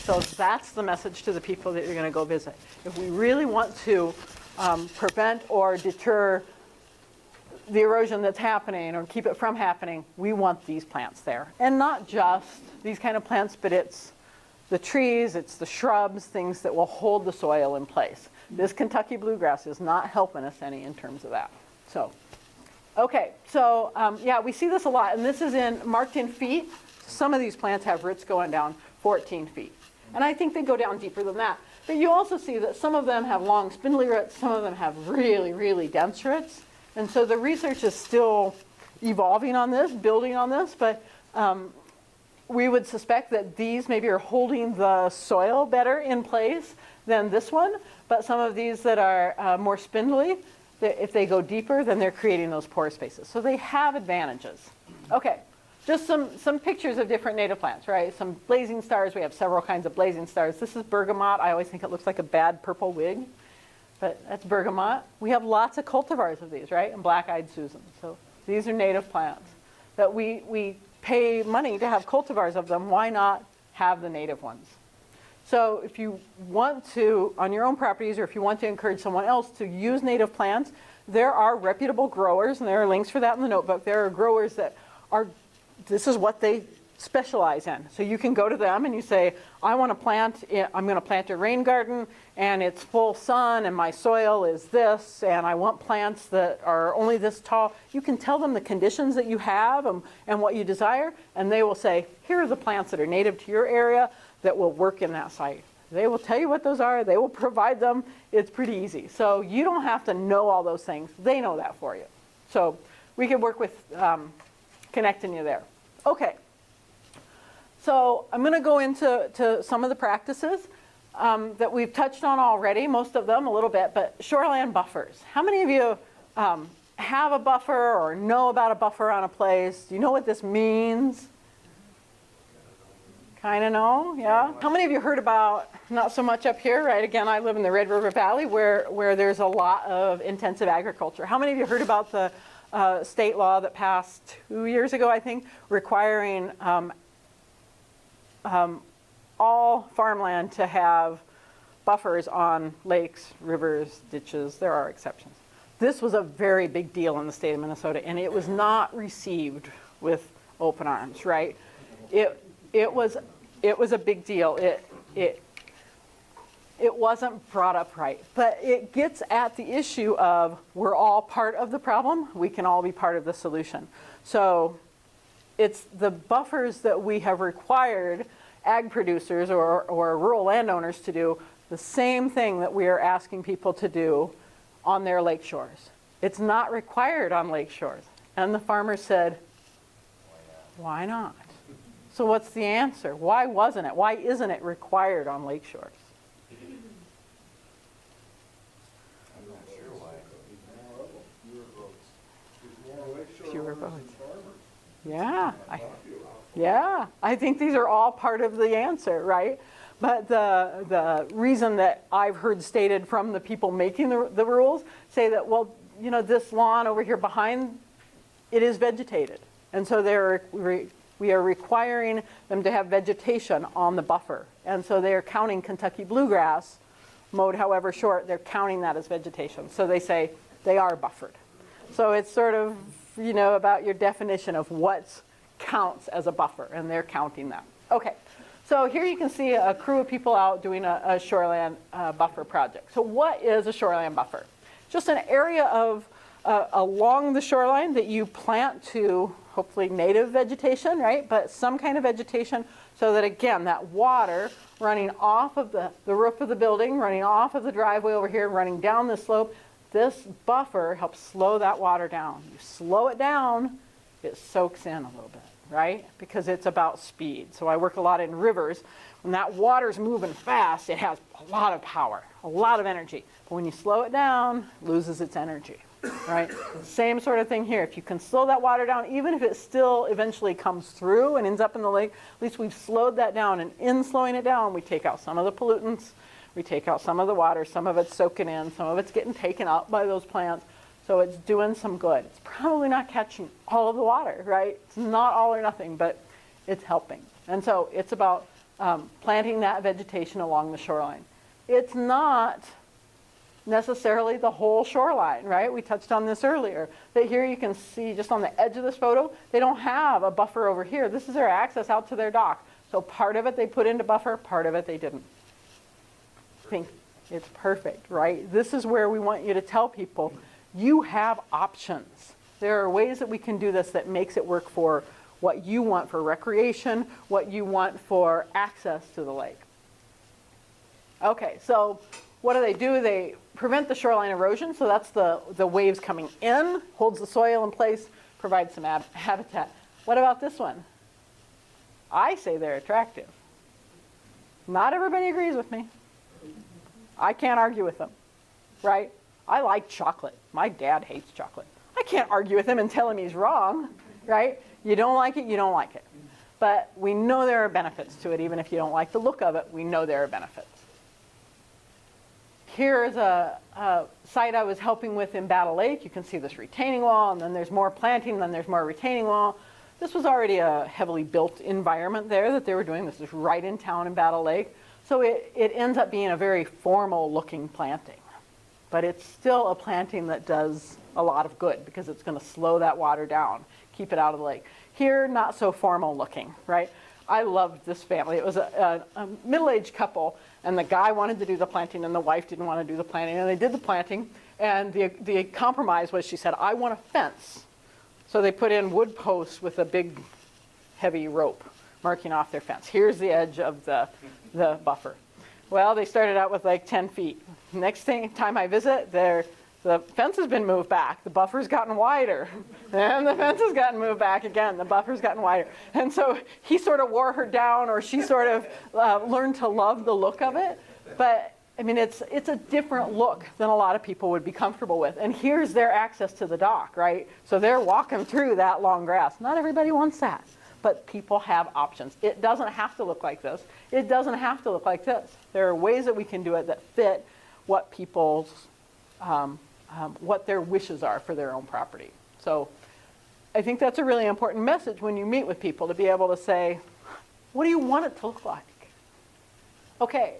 So that's the message to the people that you're going to go visit. If we really want to prevent or deter the erosion that's happening or keep it from happening, we want these plants there. And not just these kind of plants, but it's the trees, it's the shrubs, things that will hold the soil in place. This Kentucky bluegrass is not helping us any in terms of that. So, okay, so yeah, we see this a lot, and this is marked in feet. Some of these plants have roots going down 14 feet. And I think they go down deeper than that. But you also see that some of them have long spindly roots, some of them have really, really dense roots. And so the research is still evolving on this, building on this, but we would suspect that these maybe are holding the soil better in place than this one, but some of these that are more spindly, if they go deeper, then they're creating those pore spaces. So they have advantages. Okay, just some pictures of different native plants, right? Some blazing stars, we have several kinds of blazing stars. This is bergamot. I always think it looks like a bad purple wig. But that's bergamot. We have lots of cultivars of these, right? And black-eyed Susan. So these are native plants. But we pay money to have cultivars of them. Why not have the native ones? So if you want to, on your own properties, or if you want to encourage someone else to use native plants, there are reputable growers, and there are links for that in the notebook. There are growers that are, this is what they specialize in. So you can go to them and you say, I'm going to plant a rain garden, and it's full sun, and my soil is this, and I want plants that are only this tall. You can tell them the conditions that you have and what you desire, and they will say, here are the plants that are native to your area that will work in that site. They will tell you what those are. They will provide them. It's pretty easy. So you don't have to know all those things. They know that for you. So we can work with connecting you there. Okay. So I'm going to go into some of the practices. that we've touched on already, most of them a little bit, but shoreland buffers. How many of you have a buffer or know about a buffer on a place? Do you know what this means? Kind of know, yeah? How many of you heard about, not so much up here, right? Again, I live in the Red River Valley where there's a lot of intensive agriculture. How many of you heard about the state law that passed 2 years ago, I think, requiring all farmland to have buffers on lakes, rivers, ditches? There are exceptions. This was a very big deal in the state of Minnesota, and it was not received with open arms, right? It was a big deal. It wasn't brought up right, but it gets at the issue of we're all part of the problem. We can all be part of the solution. So it's the buffers that we have required ag producers or rural landowners to do the same thing that we are asking people to do on their lake shores. It's not required on lake shores. And the farmers said, why not? So what's the answer? Why wasn't it? Why isn't it required on lake shores?
I'm not sure why.
Fewer votes. Yeah, I think these are all part of the answer, right? But the reason that I've heard stated from the people making the rules say that, well, you know, this lawn over here behind, it is vegetated. And so we are requiring them to have vegetation on the buffer. And so they're counting Kentucky bluegrass, mowed however short, they're counting that as vegetation. So they say they are buffered. So it's sort of, you know, about your definition of what counts as a buffer, and they're counting that. Okay, so here you can see a crew of people out doing a shoreland buffer project. So what is a shoreland buffer? Just an area of along the shoreline that you plant to hopefully native vegetation, right? But some kind of vegetation so that, again, that water running off of the roof of the building, running off of the driveway over here, running down the slope, this buffer helps slow that water down. You slow it down, it soaks in a little bit, right? Because it's about speed. So I work a lot in rivers. When that water's moving fast, it has a lot of power, a lot of energy. But when you slow it down, it loses its energy, right? Same sort of thing here. If you can slow that water down, even if it still eventually comes through and ends up in the lake, at least we've slowed that down. And in slowing it down, we take out some of the pollutants, we take out some of the water, some of it's soaking in, some of it's getting taken up by those plants. So it's doing some good. It's probably not catching all of the water, right? It's not all or nothing, but it's helping. And so it's about planting that vegetation along the shoreline. It's not necessarily the whole shoreline, right? We touched on this earlier. That here you can see just on the edge of this photo, they don't have a buffer over here. This is their access out to their dock. So part of it they put into buffer, part of it they didn't. I think it's perfect, right? This is where we want you to tell people, you have options. There are ways that we can do this that makes it work for what you want for recreation, what you want for access to the lake. Okay, so what do? They prevent the shoreline erosion, so that's the waves coming in, holds the soil in place, provides some habitat. What about this one? I say they're attractive. Not everybody agrees with me. I can't argue with them, right? I like chocolate. My dad hates chocolate. I can't argue with him and tell him he's wrong, right? You don't like it, you don't like it. But we know there are benefits to it. Even if you don't like the look of it, we know there are benefits. Here's a site I was helping with in Battle Lake. You can see this retaining wall, and then there's more planting, then there's more retaining wall. This was already a heavily built environment there that they were doing. This is right in town in Battle Lake. So it ends up being a very formal looking planting. But it's still a planting that does a lot of good because it's going to slow that water down, keep it out of the lake. Here, not so formal looking, right? I loved this family. It was a middle-aged couple, and the guy wanted to do the planting, and the wife didn't want to do the planting, and they did the planting, and the compromise was, she said, I want a fence. So they put in wood posts with a big, heavy rope marking off their fence. Here's the edge of the buffer. Well, they started out with like 10 feet. Next time I visit, the fence has been moved back. The buffer's gotten wider. And the fence has gotten moved back again. The buffer's gotten wider. And so he sort of wore her down, or she sort of learned to love the look of it. But I mean, it's a different look than a lot of people would be comfortable with. And here's their access to the dock, right? So they're walking through that long grass. Not everybody wants that, but people have options. It doesn't have to look like this. It doesn't have to look like this. There are ways that we can do it that fit what people's, what their wishes are for their own property. So I think that's a really important message when you meet with people, to be able to say, what do you want it to look like? Okay,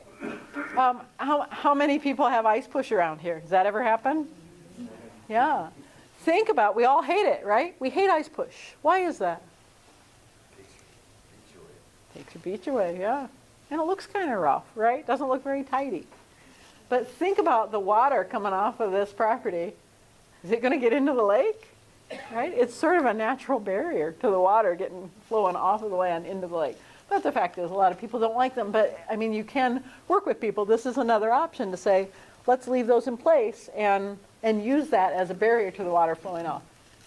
how many people have ice push around here? Does that ever happen? Yeah. Think about, we all hate it, right? We hate ice push. Why is that? Takes your beach away, yeah. And it looks kind of rough, right? Doesn't look very tidy. But think about the water coming off of this property. Is it going to get into the lake? Right? It's sort of a natural barrier to the water flowing off of the land into the lake. But the fact is, a lot of people don't like them. But I mean, you can work with people. This is another option to say, let's leave those in place and use that as a barrier to the water flowing off.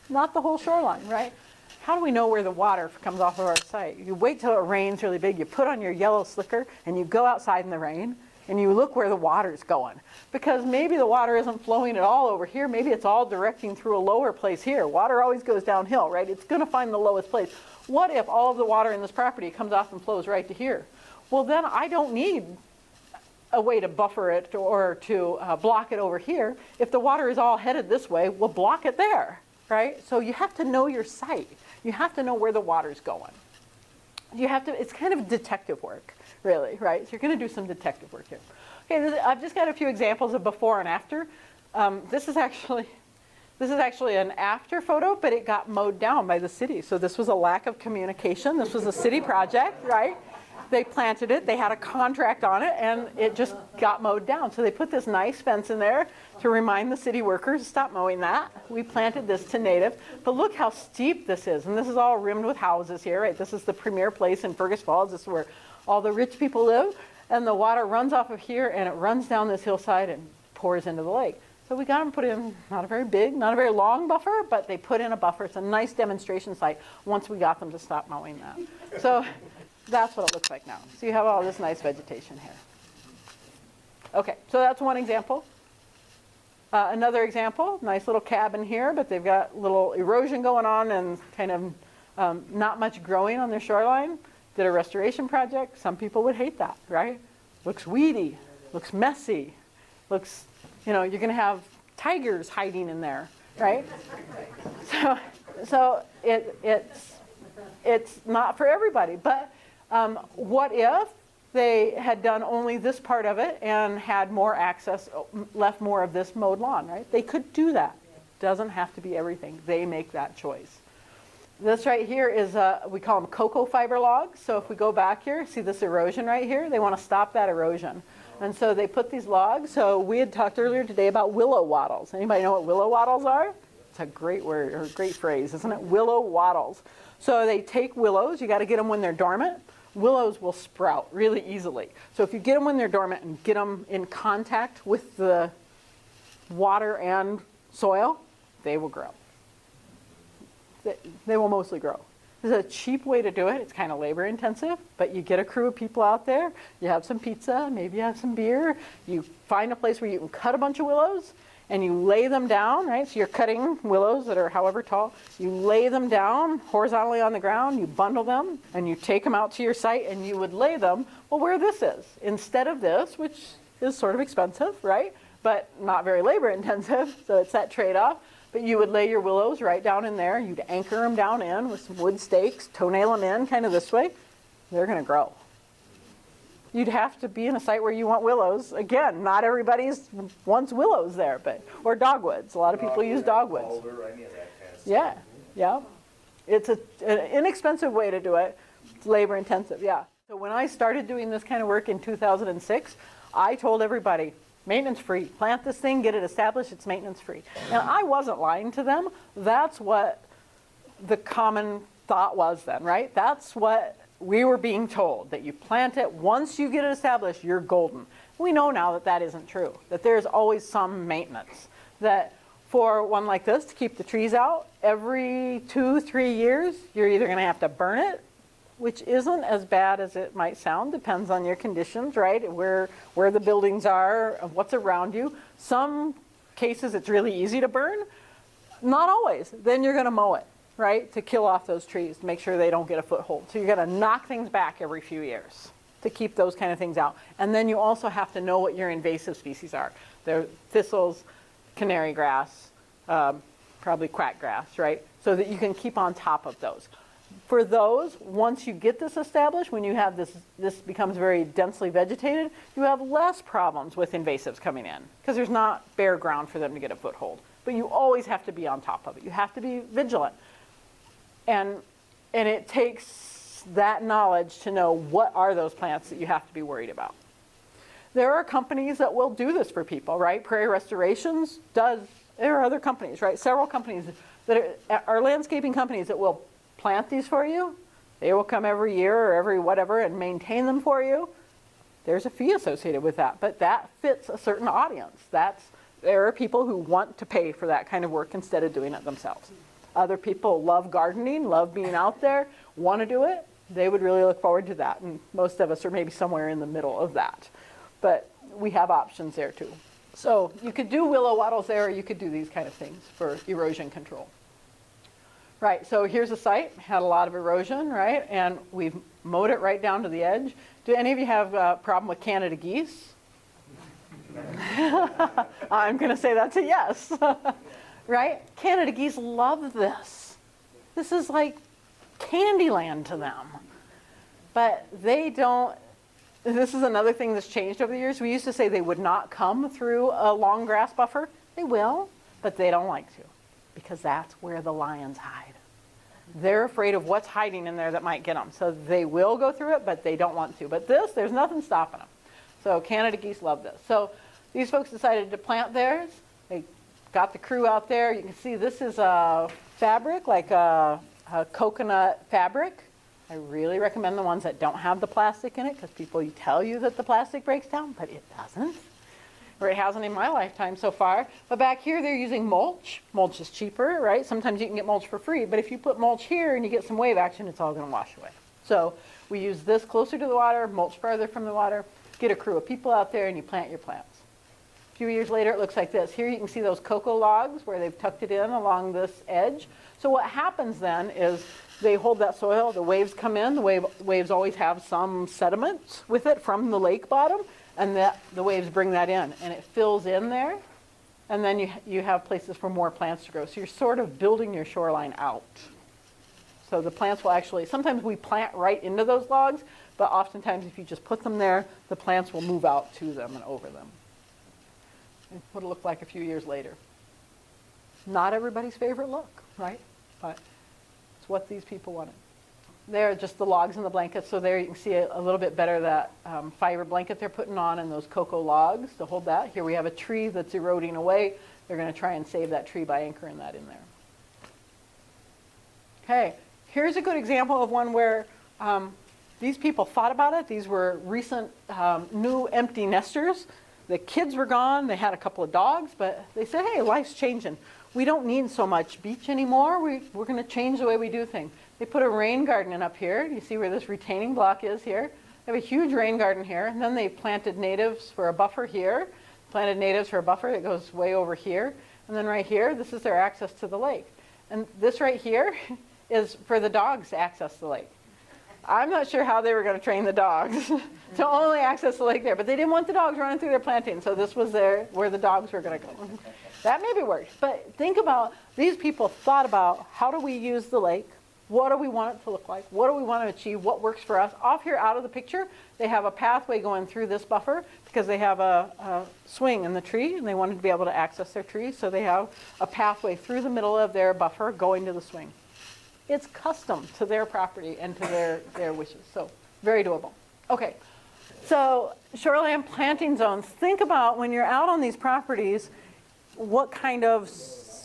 Not the whole shoreline, right? How do we know where the water comes off of our site? You wait till it rains really big, you put on your yellow slicker, and you go outside in the rain, and you look where the water's going. Because maybe the water isn't flowing at all over here. Maybe it's all directing through a lower place here. Water always goes downhill, right? It's going to find the lowest place. What if all of the water in this property comes off and flows right to here? Well, then I don't need a way to buffer it or to block it over here. If the water is all headed this way, we'll block it there, right? So you have to know your site. You have to know where the water's going. You have to, it's kind of detective work, really, right? So you're going to do some detective work here. Okay, I've just got a few examples of before and after. This is actually an after photo, but it got mowed down by the city. So this was a lack of communication. This was a city project, right? They planted it, they had a contract on it, and it just got mowed down. So they put this nice fence in there to remind the city workers, stop mowing that. We planted this to native, but look how steep this is. And this is all rimmed with houses here, right? This is the premier place in Fergus Falls. This is where all the rich people live. And the water runs off of here, and it runs down this hillside and pours into the lake. So we got them put in, not a very big, not a very long buffer, but they put in a buffer. It's a nice demonstration site once we got them to stop mowing that. So that's what it looks like now. So you have all this nice vegetation here. Okay, so that's one example. Another example, nice little cabin here, but they've got little erosion going on and kind of not much growing on their shoreline. Did a restoration project. Some people would hate that, right? Looks weedy, looks messy, looks, you know, you're going to have tigers hiding in there, right? So it's not for everybody. But what if they had done only this part of it and had more access, left more of this mowed lawn, right? They could do that. Doesn't have to be everything. They make that choice. This right here is, we call them cocoa fiber logs. So if we go back here, see this erosion right here? They want to stop that erosion. And so they put these logs. So we had talked earlier today about willow wattles. Anybody know what willow wattles are? It's a great word, or a great phrase, isn't it? Willow wattles. So they take willows. You got to get them when they're dormant. Willows will sprout really easily. So if you get them when they're dormant and get them in contact with the water and soil, they will grow. They will mostly grow. This is a cheap way to do it. It's kind of labor intensive, but you get a crew of people out there, you have some pizza, maybe you have some beer, you find a place where you can cut a bunch of willows and you lay them down, right? So you're cutting willows that are however tall. You lay them down horizontally on the ground, you bundle them, and you take them out to your site and you would lay them, well, where this is. Instead of this, which is sort of expensive, right? But not very labor intensive, so it's that trade-off. But you would lay your willows right down in there. You'd anchor them down in with some wood stakes, toenail them in kind of this way. They're going to grow. You'd have to be in a site where you want willows. Again, not everybody wants willows there, but or dogwoods. A lot of people use dogwoods.
Boulder, any of that kind of stuff.
Yeah, yeah. It's an inexpensive way to do it. It's labor intensive, yeah. So when I started doing this kind of work in 2006, I told everybody, maintenance free. Plant this thing, get it established, it's maintenance free. And I wasn't lying to them. That's what the common thought was then, right? That's what we were being told, that you plant it, once you get it established, you're golden. We know now that that isn't true, that there's always some maintenance. That for one like this, to keep the trees out, every 2-3 years, you're either gonna have to burn it which isn't as bad as it might sound, depends on your conditions, right? Where the buildings are, what's around you. Some cases it's really easy to burn, not always. Then you're gonna mow it, right? To kill off those trees, to make sure they don't get a foothold. So you're gonna knock things back every few years to keep those kind of things out. And then you also have to know what your invasive species are. They're thistles, canary grass, probably quackgrass, right? So that you can keep on top of those. For those, once you get this established, when you have this becomes very densely vegetated, you have less problems with invasives coming in because there's not bare ground for them to get a foothold. But you always have to be on top of it. You have to be vigilant. And it takes that knowledge to know what are those plants that you have to be worried about. There are companies that will do this for people, right? Prairie Restorations does. There are other companies, right? Several companies that are landscaping companies that will plant these for you. They will come every year or every whatever and maintain them for you. There's a fee associated with that, but that fits a certain audience. There are people who want to pay for that kind of work instead of doing it themselves. Other people love gardening, love being out there, want to do it. They would really look forward to that, and most of us are maybe somewhere in the middle of that. But we have options there too. So you could do willow wattles there, or you could do these kind of things for erosion control. Right, so here's a site, had a lot of erosion, right? And we've mowed it right down to the edge. Do any of you have a problem with Canada geese? I'm gonna say that's a yes, right? Canada geese love this. This is like Candyland to them. But they don't, this is another thing that's changed over the years. We used to say they would not come through a long grass buffer. They will, but they don't like to because that's where the lions hide. They're afraid of what's hiding in there that might get them. So they will go through it, but they don't want to. But this, there's nothing stopping them. So Canada geese love this. So these folks decided to plant theirs. They got the crew out there. You can see this is a fabric, like a coconut fabric. I really recommend the ones that don't have the plastic in it because people tell you that the plastic breaks down, but it doesn't. Or it hasn't in my lifetime so far. But back here they're using mulch. Mulch is cheaper, right? Sometimes you can get mulch for free, but if you put mulch here and you get some wave action, it's all gonna wash away. So we use this closer to the water, mulch farther from the water, get a crew of people out there and you plant your plants. A few years later it looks like this. Here you can see those cocoa logs where they've tucked it in along this edge. So what happens then is they hold that soil, the waves come in, the waves always have some sediment with it from the lake bottom, and the waves bring that in, and it fills in there, and then you have places for more plants to grow. So you're sort of building your shoreline out. So the plants will actually, sometimes we plant right into those logs, but oftentimes if you just put them there, the plants will move out to them and over them. And what it'll look like a few years later. Not everybody's favorite look, right? But it's what these people wanted. There are just the logs and the blankets. So there you can see a little bit better that fiber blanket they're putting on and those cocoa logs to hold that. Here we have a tree that's eroding away. They're going to try and save that tree by anchoring that in there. Okay, here's a good example of one where these people thought about it. These were recent new empty nesters. The kids were gone. They had a couple of dogs, but they said, hey, life's changing. We don't need so much beach anymore. We're going to change the way we do things. They put a rain garden in up here. You see where this retaining block is here? They have a huge rain garden here, and then they planted natives for a buffer here, planted natives for a buffer that goes way over here, and then right here, this is their access to the lake. And this right here is for the dogs to access the lake. I'm not sure how they were going to train the dogs to only access the lake there, but they didn't want the dogs running through their planting, so this was where the dogs were going to go. That maybe worked, but think about, these people thought about how do we use the lake, what do we want it to look like, what do we want to achieve, what works for us. Off here out of the picture, they have a pathway going through this buffer because they have a swing in the tree and they wanted to be able to access their tree, so they have a pathway through the middle of their buffer going to the swing. It's custom to their property and to their wishes, so very doable. Okay, so shoreland planting zones. Think about when you're out on these properties, what kind of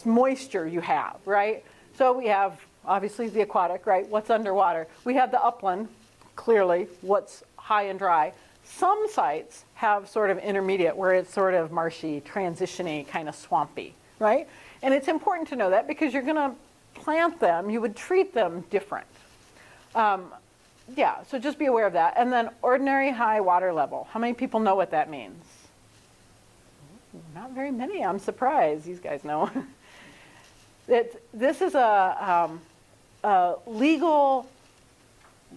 moisture you have, right? So we have obviously the aquatic, right? What's underwater. We have the upland, clearly, what's high and dry. Some sites have sort of intermediate where it's sort of marshy, transition-y, kind of swampy, right? And it's important to know that because you're going to plant them, you would treat them different. Yeah, so just be aware of that. And then ordinary high water level. How many people know what that means? Not very many. I'm surprised. These guys know. This is a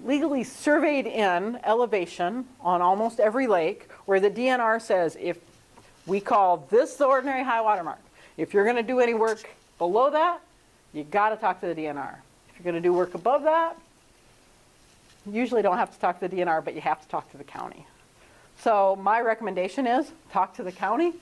legally surveyed in elevation on almost every lake where the DNR says if we call this the ordinary high water mark. If you're going to do any work below that, you got to talk to the DNR. If you're going to do work above that, you usually don't have to talk to the DNR, but you have to talk to the county. So my recommendation is talk to the county,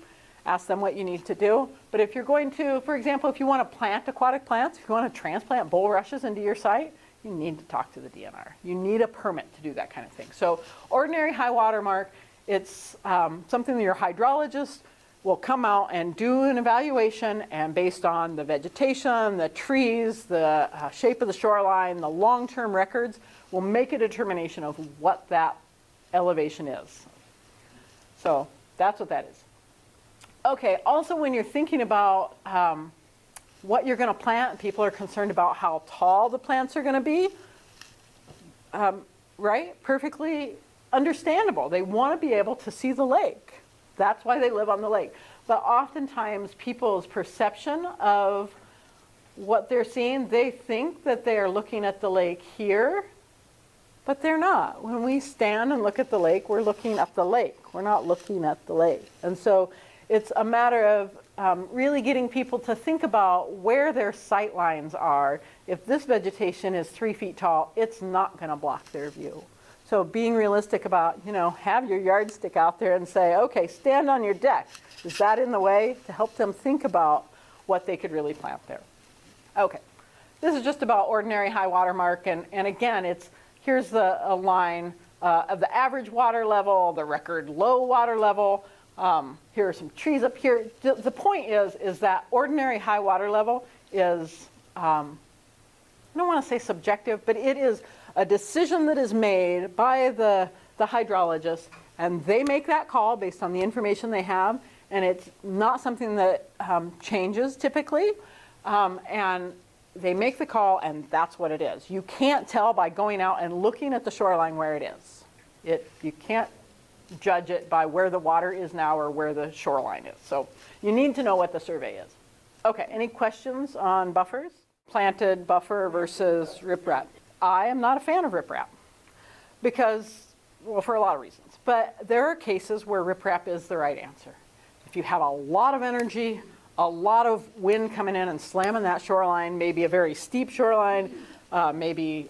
ask them what you need to do. But if you're going to, for example, if you want to plant aquatic plants, if you want to transplant bulrushes into your site, you need to talk to the DNR. You need a permit to do that kind of thing. So ordinary high water mark, it's something that your hydrologist will come out and do an evaluation, and based on the vegetation, the trees, the shape of the shoreline, the long-term records, will make a determination of what that elevation is. So that's what that is. Okay, also when you're thinking about what you're going to plant, people are concerned about how tall the plants are going to be, right? Perfectly understandable. They want to be able to see the lake. That's why they live on the lake. But oftentimes people's perception of what they're seeing, they think that they are looking at the lake here, but they're not. When we stand and look at the lake, we're looking up the lake. We're not looking at the lake. And so it's a matter of really getting people to think about where their sight lines are. If this vegetation is 3 feet tall, it's not going to block their view. So being realistic about, have your yardstick out there and say, okay, stand on your deck. Is that in the way? To help them think about what they could really plant there. Okay, this is just about ordinary high water mark. And again, here's a line of the average water level, the record low water level. Here are some trees up here. The point is that ordinary high water level is, I don't want to say subjective, but it is a decision that is made by the hydrologist, and they make that call based on the information they have, and it's not something that changes typically, and they make the call, and that's what it is. You can't tell by going out and looking at the shoreline where it is. You can't judge it by where the water is now or where the shoreline is. So you need to know what the survey is. Okay, any questions on buffers? Planted buffer versus riprap. I am not a fan of riprap because, well, for a lot of reasons. But there are cases where riprap is the right answer. If you have a lot of energy, a lot of wind coming in and slamming that shoreline, maybe a very steep shoreline, maybe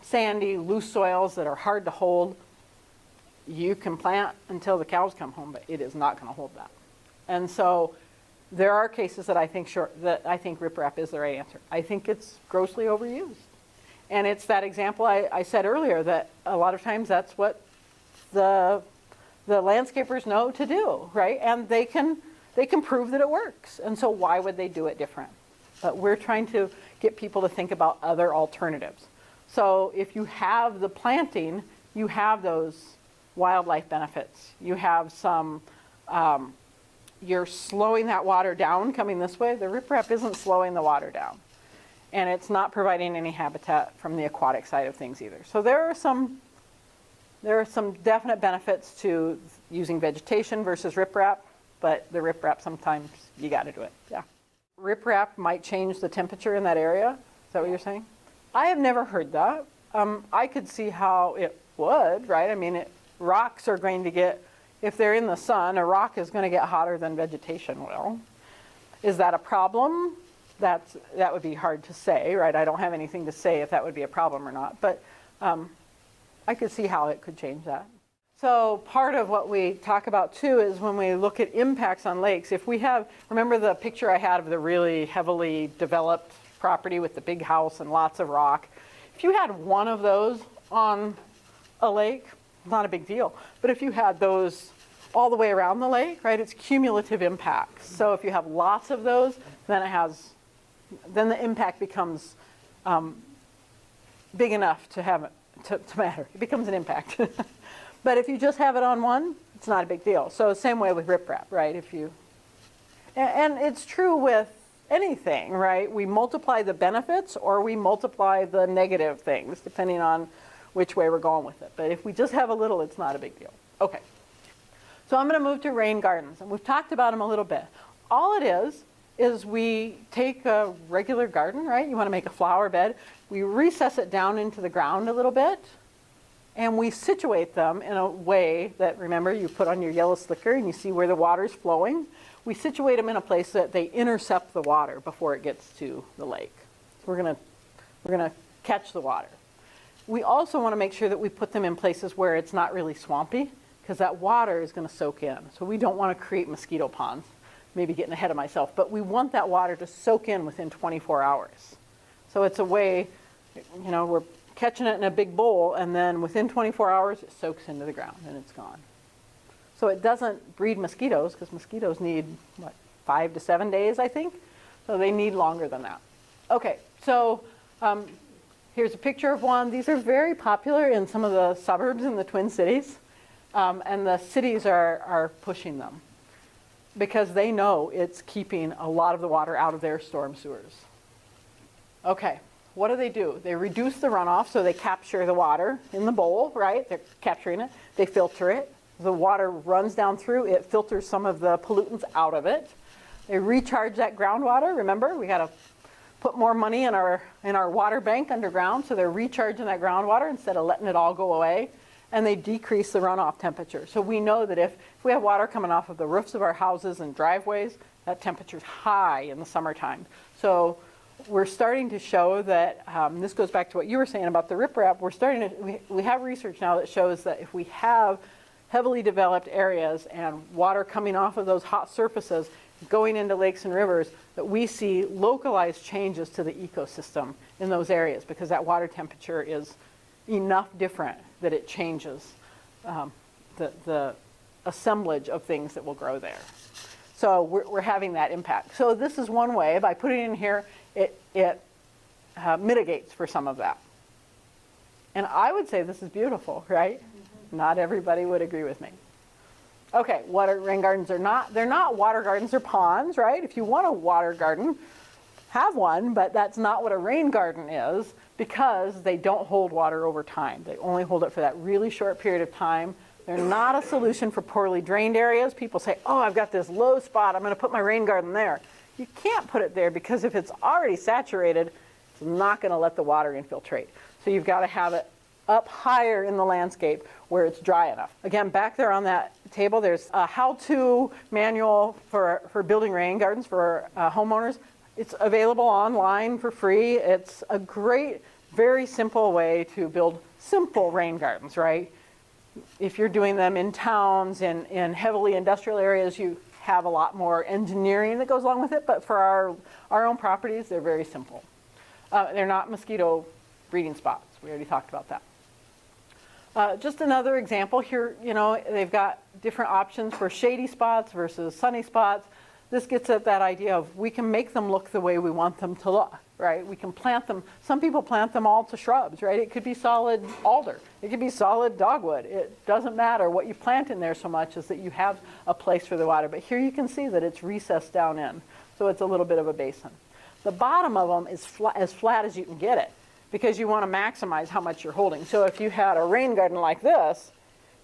sandy, loose soils that are hard to hold, you can plant until the cows come home, but it is not going to hold that. And so there are cases that I think riprap is the right answer. I think it's grossly overused. And it's that example I said earlier that a lot of times that's what the landscapers know to do, right? And they can prove that it works. And so why would they do it different? But we're trying to get people to think about other alternatives. So if you have the planting, you have those wildlife benefits. You have some, you're slowing that water down coming this way. The riprap isn't slowing the water down. And it's not providing any habitat from the aquatic side of things either. So there are some definite benefits to using vegetation versus riprap, but the riprap sometimes you got to do it. Yeah. Riprap might change the temperature in that area. Is that what you're saying? I have never heard that. I could see how it would, right? I mean, rocks are going to get, if they're in the sun, a rock is going to get hotter than vegetation will. Is that a problem? That would be hard to say, right? I don't have anything to say if that would be a problem or not, but I could see how it could change that. So part of what we talk about too is when we look at impacts on lakes, if we have, remember the picture I had of the really heavily developed property with the big house and lots of rock? If you had one of those on a lake, not a big deal. But if you had those all the way around the lake, right, it's cumulative impacts. So if you have lots of those, then the impact becomes big enough to have to matter. It becomes an impact. But if you just have it on one, it's not a big deal. So same way with riprap, right? And it's true with anything, right? We multiply the benefits or we multiply the negative things, depending on which way we're going with it. But if we just have a little, it's not a big deal. Okay. So I'm going to move to rain gardens, and we've talked about them a little bit. All it is we take a regular garden, right? You want to make a flower bed. We recess it down into the ground a little bit, and we situate them in a way that, remember, you put on your yellow slicker and you see where the water's flowing. We situate them in a place that they intercept the water before it gets to the lake. So we're gonna catch the water. We also want to make sure that we put them in places where it's not really swampy, because that water is going to soak in. So we don't want to create mosquito ponds, maybe getting ahead of myself, but we want that water to soak in within 24 hours. So it's a way, you know, we're catching it in a big bowl, and then within 24 hours it soaks into the ground and it's gone. So it doesn't breed mosquitoes, because mosquitoes need, what, 5 to 7 days, I think? So they need longer than that. Okay, so here's a picture of one. These are very popular in some of the suburbs in the Twin Cities. And the cities are pushing them because they know it's keeping a lot of the water out of their storm sewers. Okay, what do? They reduce the runoff, so they capture the water in the bowl, right? They're capturing it. They filter it. The water runs down through. It filters some of the pollutants out of it. They recharge that groundwater. Remember, we got to put more money in our water bank underground, so they're recharging that groundwater instead of letting it all go away. And they decrease the runoff temperature. So we know that if we have water coming off of the roofs of our houses and driveways, that temperature's high in the summertime. So we're starting to show that, this goes back to what you were saying about the riprap, we have research now that shows that if we have heavily developed areas and water coming off of those hot surfaces going into lakes and rivers, that we see localized changes to the ecosystem in those areas because that water temperature is enough different that it changes the assemblage of things that will grow there. So we're having that impact. So this is one way. By putting it in here, it mitigates for some of that. And I would say this is beautiful, right? Mm-hmm. Not everybody would agree with me. Okay, rain gardens are not. They're not water gardens or ponds, right? If you want a water garden, have one, but that's not what a rain garden is, because they don't hold water over time. They only hold it for that really short period of time. They're not a solution for poorly drained areas. People say, oh, I've got this low spot, I'm going to put my rain garden there. You can't put it there because if it's already saturated, it's not going to let the water infiltrate. So you've got to have it up higher in the landscape where it's dry enough. Again, back there on that table, there's a how-to manual for building rain gardens for homeowners. It's available online for free. It's a great, very simple way to build simple rain gardens, right? If you're doing them in towns and in heavily industrial areas, you have a lot more engineering that goes along with it, but for our own properties, they're very simple. They're not mosquito breeding spots. We already talked about that. Just another example here, you know, they've got different options for shady spots versus sunny spots. This gets at that idea of we can make them look the way we want them to look, right? We can plant them. Some people plant them all to shrubs, right? It could be solid alder. It could be solid dogwood. It doesn't matter what you plant in there so much as that you have a place for the water. But here you can see that it's recessed down in, so it's a little bit of a basin. The bottom of them is as flat as you can get it because you want to maximize how much you're holding. So if you had a rain garden like this,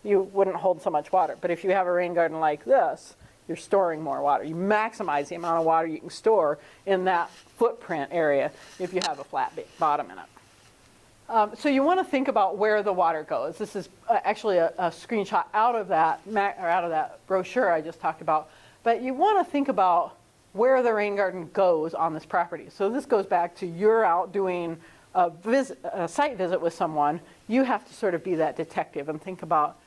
you wouldn't hold so much water. But if you have a rain garden like this, you're storing more water. You maximize the amount of water you can store in that footprint area if you have a flat bottom in it. So you want to think about where the water goes. This is actually a screenshot out of that brochure I just talked about. But you want to think about where the rain garden goes on this property. So this goes back to you're out doing a site visit with someone. You have to sort of be that detective and think about,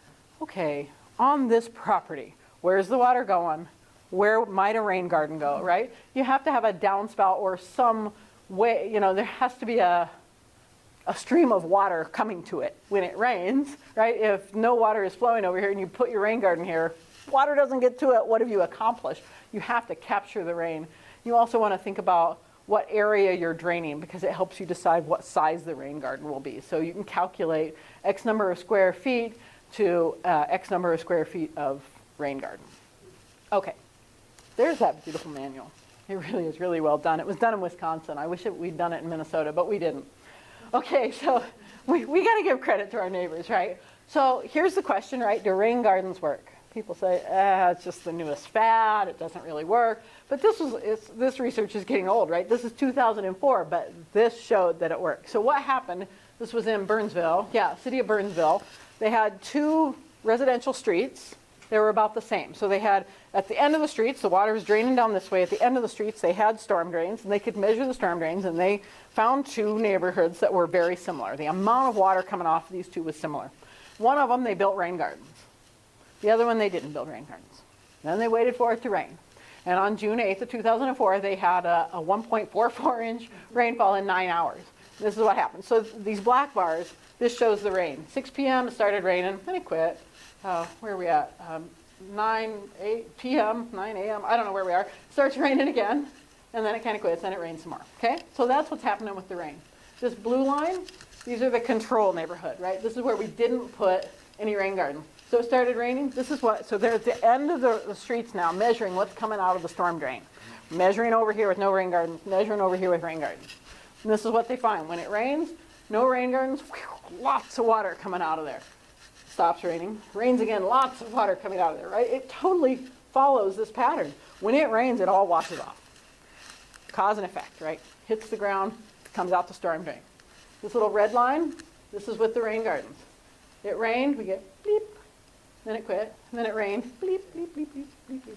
okay, on this property, where's the water going? Where might a rain garden go, right? You have to have a downspout or some way, you know, there has to be a stream of water coming to it when it rains, right? If no water is flowing over here and you put your rain garden here, water doesn't get to it, what have you accomplished? You have to capture the rain. You also want to think about what area you're draining because it helps you decide what size the rain garden will be. So you can calculate X number of square feet to X number of square feet of rain garden. Okay, there's that beautiful manual. It really is really well done. It was done in Wisconsin. I wish we'd done it in Minnesota, but we didn't. Okay, so we got to give credit to our neighbors, right? So here's the question, right? Do rain gardens work? People say, it's just the newest fad. It doesn't really work. But this research is getting old, right? This is 2004, but this showed that it worked. So what happened? This was in Burnsville, city of Burnsville. They had 2 residential streets. They were about the same. So they had, at the end of the streets, the water was draining down this way. At the end of the streets, they had storm drains, and they could measure the storm drains, and they found 2 neighborhoods that were very similar. The amount of water coming off of these 2 was similar. One of them, they built rain gardens. The other one, they didn't build rain gardens. Then they waited for it to rain. And on June 8th of 2004, they had a 1.44-inch rainfall in 9 hours. This is what happened. So these black bars, this shows the rain. 6 p.m. it started raining, then it quit. Where are we at? 8 p.m., 9 a.m., I don't know where we are. Starts raining again, and then it kind of quits, then it rains some more, okay? So that's what's happening with the rain. This blue line, these are the control neighborhood, right? This is where we didn't put any rain garden. So it started raining, so they're at the end of the streets now, measuring what's coming out of the storm drain. Measuring over here with no rain gardens, measuring over here with rain gardens. And this is what they find. When it rains, no rain gardens, lots of water coming out of there. Stops raining, rains again, lots of water coming out of there, right? It totally follows this pattern. When it rains, it all washes off. Cause and effect, right? Hits the ground, comes out the storm drain. This little red line, this is with the rain gardens. It rained, we get bleep, then it quit, and then it rained, bleep, bleep, bleep, bleep, bleep, bleep.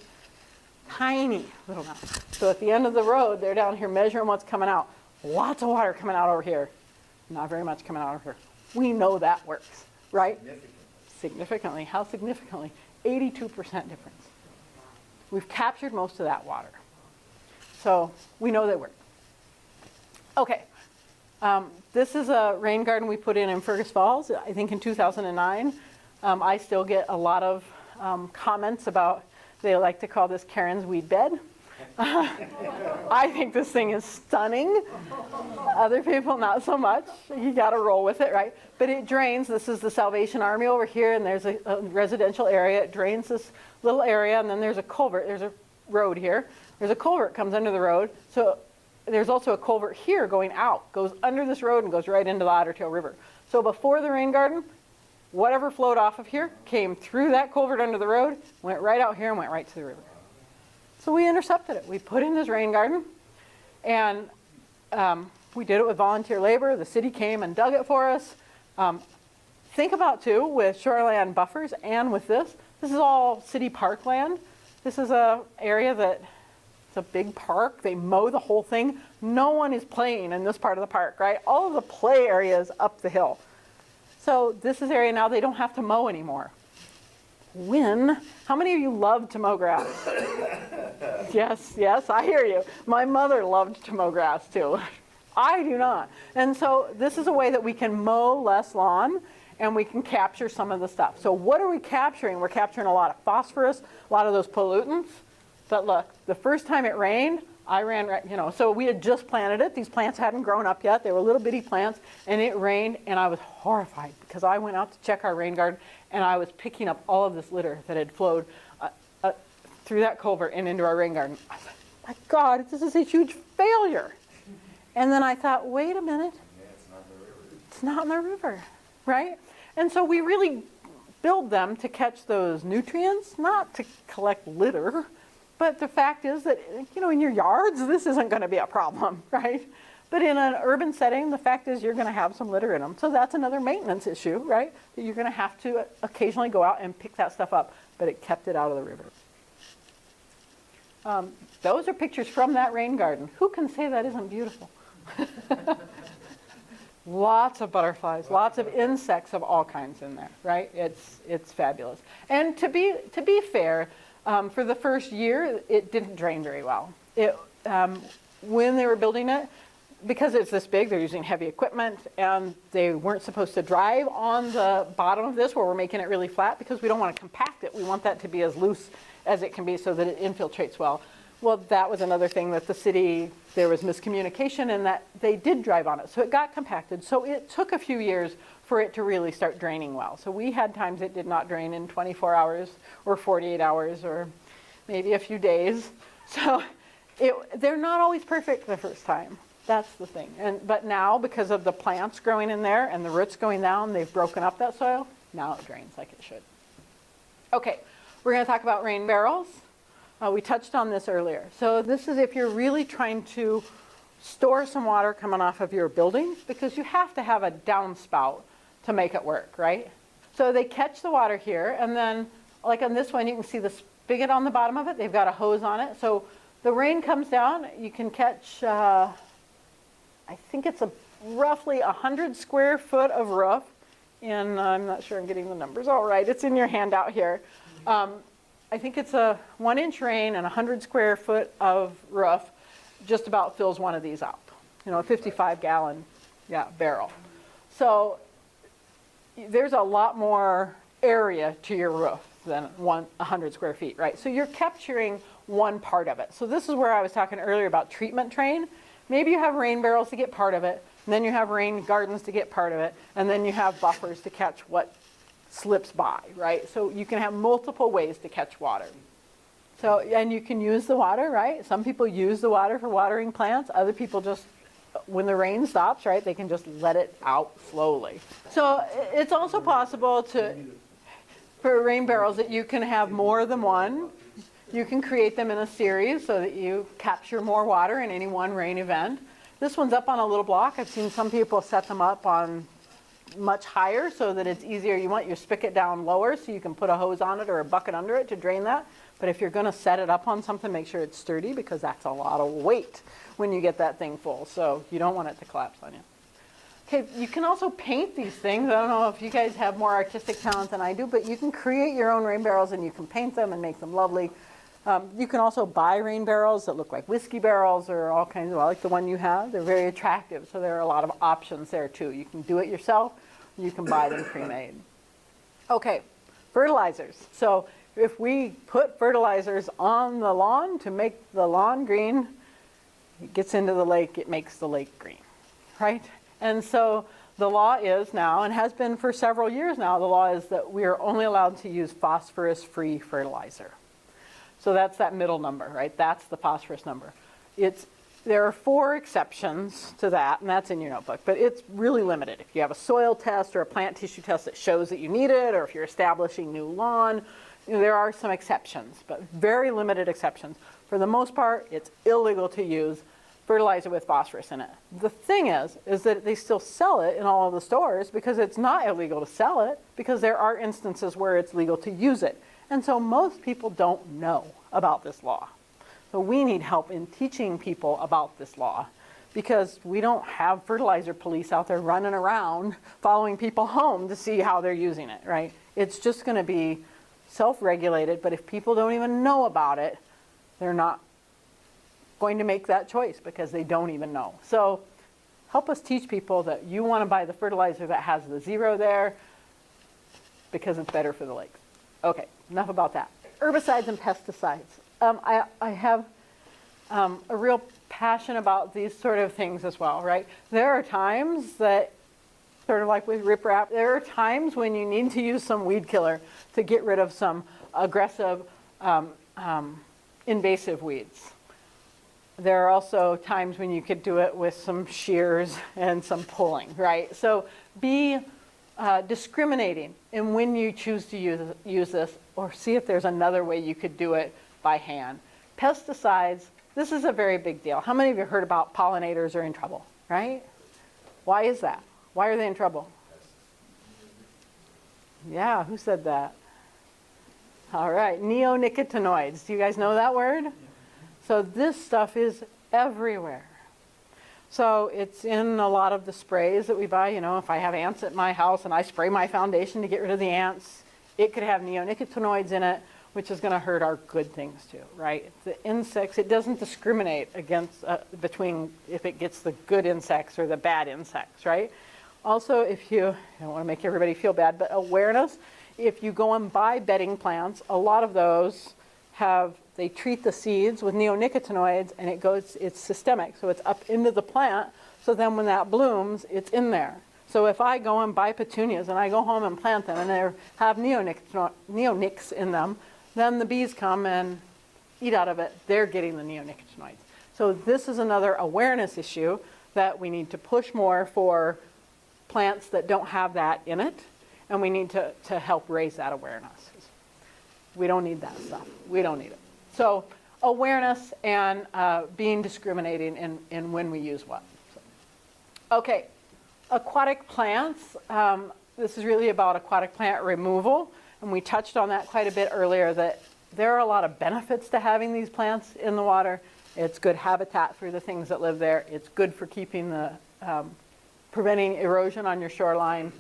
Tiny little amount. So at the end of the road, they're down here measuring what's coming out. Lots of water coming out over here. Not very much coming out over here. We know that works, right? Significantly. How significantly? 82% difference. We've captured most of that water. So we know they work. Okay. This is a rain garden we put in Fergus Falls, I think in 2009. I still get a lot of comments about, they like to call this Karen's weed bed. I think this thing is stunning. Other people, not so much. You got to roll with it, right? But it drains. This is the Salvation Army over here, and there's a residential area. It drains this little area, and then there's a culvert. There's a road here. There's a culvert comes under the road. So there's also a culvert here going out, goes under this road and goes right into the Otter Tail River. So before the rain garden, whatever flowed off of here came through that culvert under the road, went right out here and went right to the river. So we intercepted it. We put in this rain garden, and we did it with volunteer labor. The city came and dug it for us. Think about, too, with shoreland buffers and with this is all city parkland. This is an area that it's a big park. They mow the whole thing. No one is playing in this part of the park, right? All of the play area is up the hill. So this is area now they don't have to mow anymore. How many of you love to mow grass? Yes, I hear you. My mother loved to mow grass too. I do not. And so this is a way that we can mow less lawn and we can capture some of the stuff. So what are we capturing? We're capturing a lot of phosphorus, a lot of those pollutants. But look, the first time it rained, I ran, so we had just planted it. These plants hadn't grown up yet. They were little bitty plants, and it rained, and I was horrified because I went out to check our rain garden, and I was picking up all of this litter that had flowed through that culvert and into our rain garden. I thought, my God, this is a huge failure. And then I thought, wait a minute.
Yeah, it's not in the river.
It's not in the river, right? And so we really build them to catch those nutrients, not to collect litter. But the fact is that, in your yards, this isn't going to be a problem, right? But in an urban setting, the fact is you're going to have some litter in them. So that's another maintenance issue, right? That you're going to have to occasionally go out and pick that stuff up, but it kept it out of the river. Those are pictures from that rain garden. Who can say that isn't beautiful? Lots of butterflies, lots of insects of all kinds in there, right? It's fabulous. And to be fair, for the first year, it didn't drain very well. When they were building it, because it's this big, they're using heavy equipment, and they weren't supposed to drive on the bottom of this where we're making it really flat because we don't want to compact it. We want that to be as loose as it can be so that it infiltrates well. Well, that was another thing that the city, there was miscommunication in that they did drive on it. So it got compacted. So it took a few years for it to really start draining well. So we had times it did not drain in 24 hours or 48 hours or maybe a few days. So they're not always perfect the first time. That's the thing. But now, because of the plants growing in there and the roots going down, they've broken up that soil. Now it drains like it should. Okay, we're going to talk about rain barrels. We touched on this earlier. So this is if you're really trying to store some water coming off of your buildings, because you have to have a downspout to make it work, right? So they catch the water here, and then like on this one, you can see the spigot on the bottom of it. They've got a hose on it. So the rain comes down, you can catch, I think it's roughly 100 square foot of roof. And I'm not sure I'm getting the numbers all right. It's in your handout here. I think it's a 1-inch rain and 100 square foot of roof just about fills one of these up. You know, a 55-gallon barrel. So there's a lot more area to your roof than 100 square feet, right? So you're capturing one part of it. So this is where I was talking earlier about treatment train. Maybe you have rain barrels to get part of it, and then you have rain gardens to get part of it, and then you have buffers to catch what slips by, right? So you can have multiple ways to catch water. So, and you can use the water, right? Some people use the water for watering plants. Other people just, when the rain stops, right, they can just let it out slowly. So it's also possible for rain barrels that you can have more than one. You can create them in a series so that you capture more water in any one rain event. This one's up on a little block. I've seen some people set them up on much higher so that it's easier. You want your spigot down lower so you can put a hose on it or a bucket under it to drain that. But if you're going to set it up on something, make sure it's sturdy, because that's a lot of weight when you get that thing full. So you don't want it to collapse on you. Okay, you can also paint these things. I don't know if you guys have more artistic talent than I do, but you can create your own rain barrels and you can paint them and make them lovely. You can also buy rain barrels that look like whiskey barrels or all kinds of, like the one you have. They're very attractive, so there are a lot of options there too. You can do it yourself, you can buy them pre-made. Okay, fertilizers. So if we put fertilizers on the lawn to make the lawn green, it gets into the lake, it makes the lake green, right? And so the law is now, and has been for several years now, the law is that we are only allowed to use phosphorus-free fertilizer. So that's that middle number, right? That's the phosphorus number. There are 4 exceptions to that, and that's in your notebook, but it's really limited. If you have a soil test or a plant tissue test that shows that you need it, or if you're establishing new lawn, you know, there are some exceptions, but very limited exceptions. For the most part, it's illegal to use fertilizer with phosphorus in it. The thing is that they still sell it in all of the stores because it's not illegal to sell it, because there are instances where it's legal to use it. And so most people don't know about this law. So we need help in teaching people about this law, because we don't have fertilizer police out there running around following people home to see how they're using it, right? It's just going to be self-regulated, but if people don't even know about it, they're not going to make that choice because they don't even know. So help us teach people that you want to buy the fertilizer that has the 0 there because it's better for the lakes. Okay, enough about that. Herbicides and pesticides. I have a real passion about these sort of things as well, right? There are times that, sort of like with riprap, there are times when you need to use some weed killer to get rid of some aggressive invasive weeds. There are also times when you could do it with some shears and some pulling, right? So be discriminating in when you choose to use this, or see if there's another way you could do it by hand. Pesticides, this is a very big deal. How many of you heard about pollinators are in trouble, right? Why is that? Why are they in trouble? Yeah, who said that? All right, neonicotinoids. Do you guys know that word? So this stuff is everywhere. So it's in a lot of the sprays that we buy. You know, if I have ants at my house and I spray my foundation to get rid of the ants, it could have neonicotinoids in it, which is going to hurt our good things too, right? The insects, it doesn't discriminate against between if it gets the good insects or the bad insects, right? Also, if you, I don't want to make everybody feel bad, but awareness, if you go and buy bedding plants, a lot of those they treat the seeds with neonicotinoids, and it's systemic, so it's up into the plant, so then when that blooms, it's in there. So if I go and buy petunias and I go home and plant them and they have neonics in them, then the bees come and eat out of it. They're getting the neonicotinoids. So this is another awareness issue that we need to push more for plants that don't have that in it, and we need to help raise that awareness. We don't need that stuff. We don't need it. So awareness and being discriminating in when we use what. So, okay, aquatic plants. This is really about aquatic plant removal, and we touched on that quite a bit earlier, that there are a lot of benefits to having these plants in the water. It's good habitat for the things that live there. It's good for keeping the, preventing erosion on your shoreline.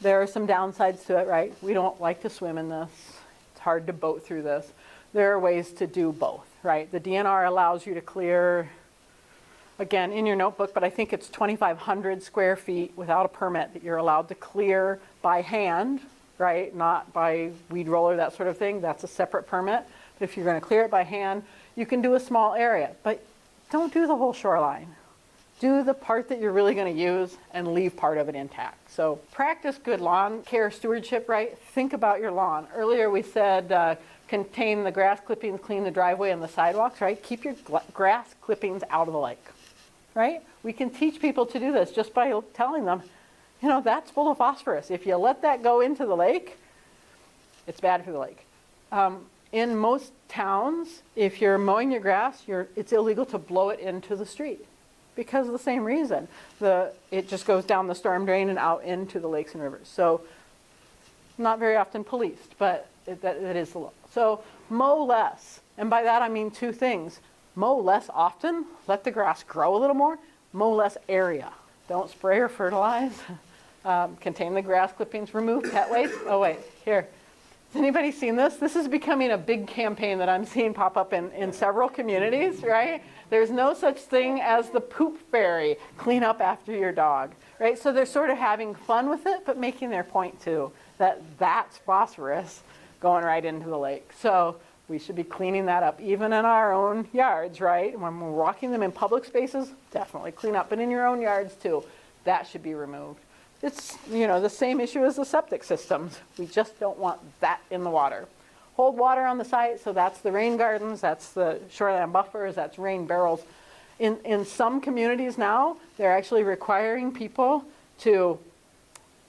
There are some downsides to it, right? We don't like to swim in this. It's hard to boat through this. There are ways to do both, right? The DNR allows you to clear, again, in your notebook, but I think it's 2,500 square feet without a permit that you're allowed to clear by hand, right? Not by weed roller, that sort of thing. That's a separate permit. But if you're going to clear it by hand, you can do a small area, but don't do the whole shoreline. Do the part that you're really going to use and leave part of it intact. So practice good lawn care stewardship, right? Think about your lawn. Earlier we said contain the grass clippings, clean the driveway and the sidewalks, right? Keep your grass clippings out of the lake, right? We can teach people to do this just by telling them, you know, that's full of phosphorus. If you let that go into the lake, it's bad for the lake. In most towns, if you're mowing your grass, it's illegal to blow it into the street because of the same reason. It just goes down the storm drain and out into the lakes and rivers. So not very often policed, but that is the law. So mow less. And by that I mean two things. Mow less often, let the grass grow a little more. Mow less area. Don't spray or fertilize. Contain the grass clippings, remove pet waste. Oh wait, here. Has anybody seen this? This is becoming a big campaign that I'm seeing pop up in several communities, right? There's no such thing as the poop fairy, clean up after your dog, right? So they're sort of having fun with it, but making their point too, that that's phosphorus going right into the lake. So we should be cleaning that up even in our own yards, right? When we're walking them in public spaces, definitely clean up, but in your own yards too, that should be removed. It's, you know, the same issue as the septic systems. We just don't want that in the water. Hold water on the site, so that's the rain gardens, that's the shoreland buffers, that's rain barrels. In some communities now, they're actually requiring people to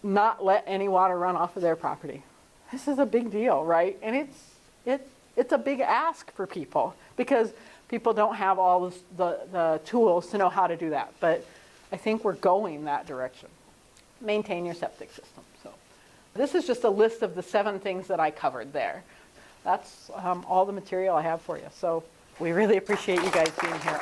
not let any water run off of their property. This is a big deal, right? And it's a big ask for people because people don't have all the tools to know how to do that. But I think we're going that direction. Maintain your septic system. So this is just a list of the 7 things that I covered there. That's all the material I have for you. So we really appreciate you guys being here.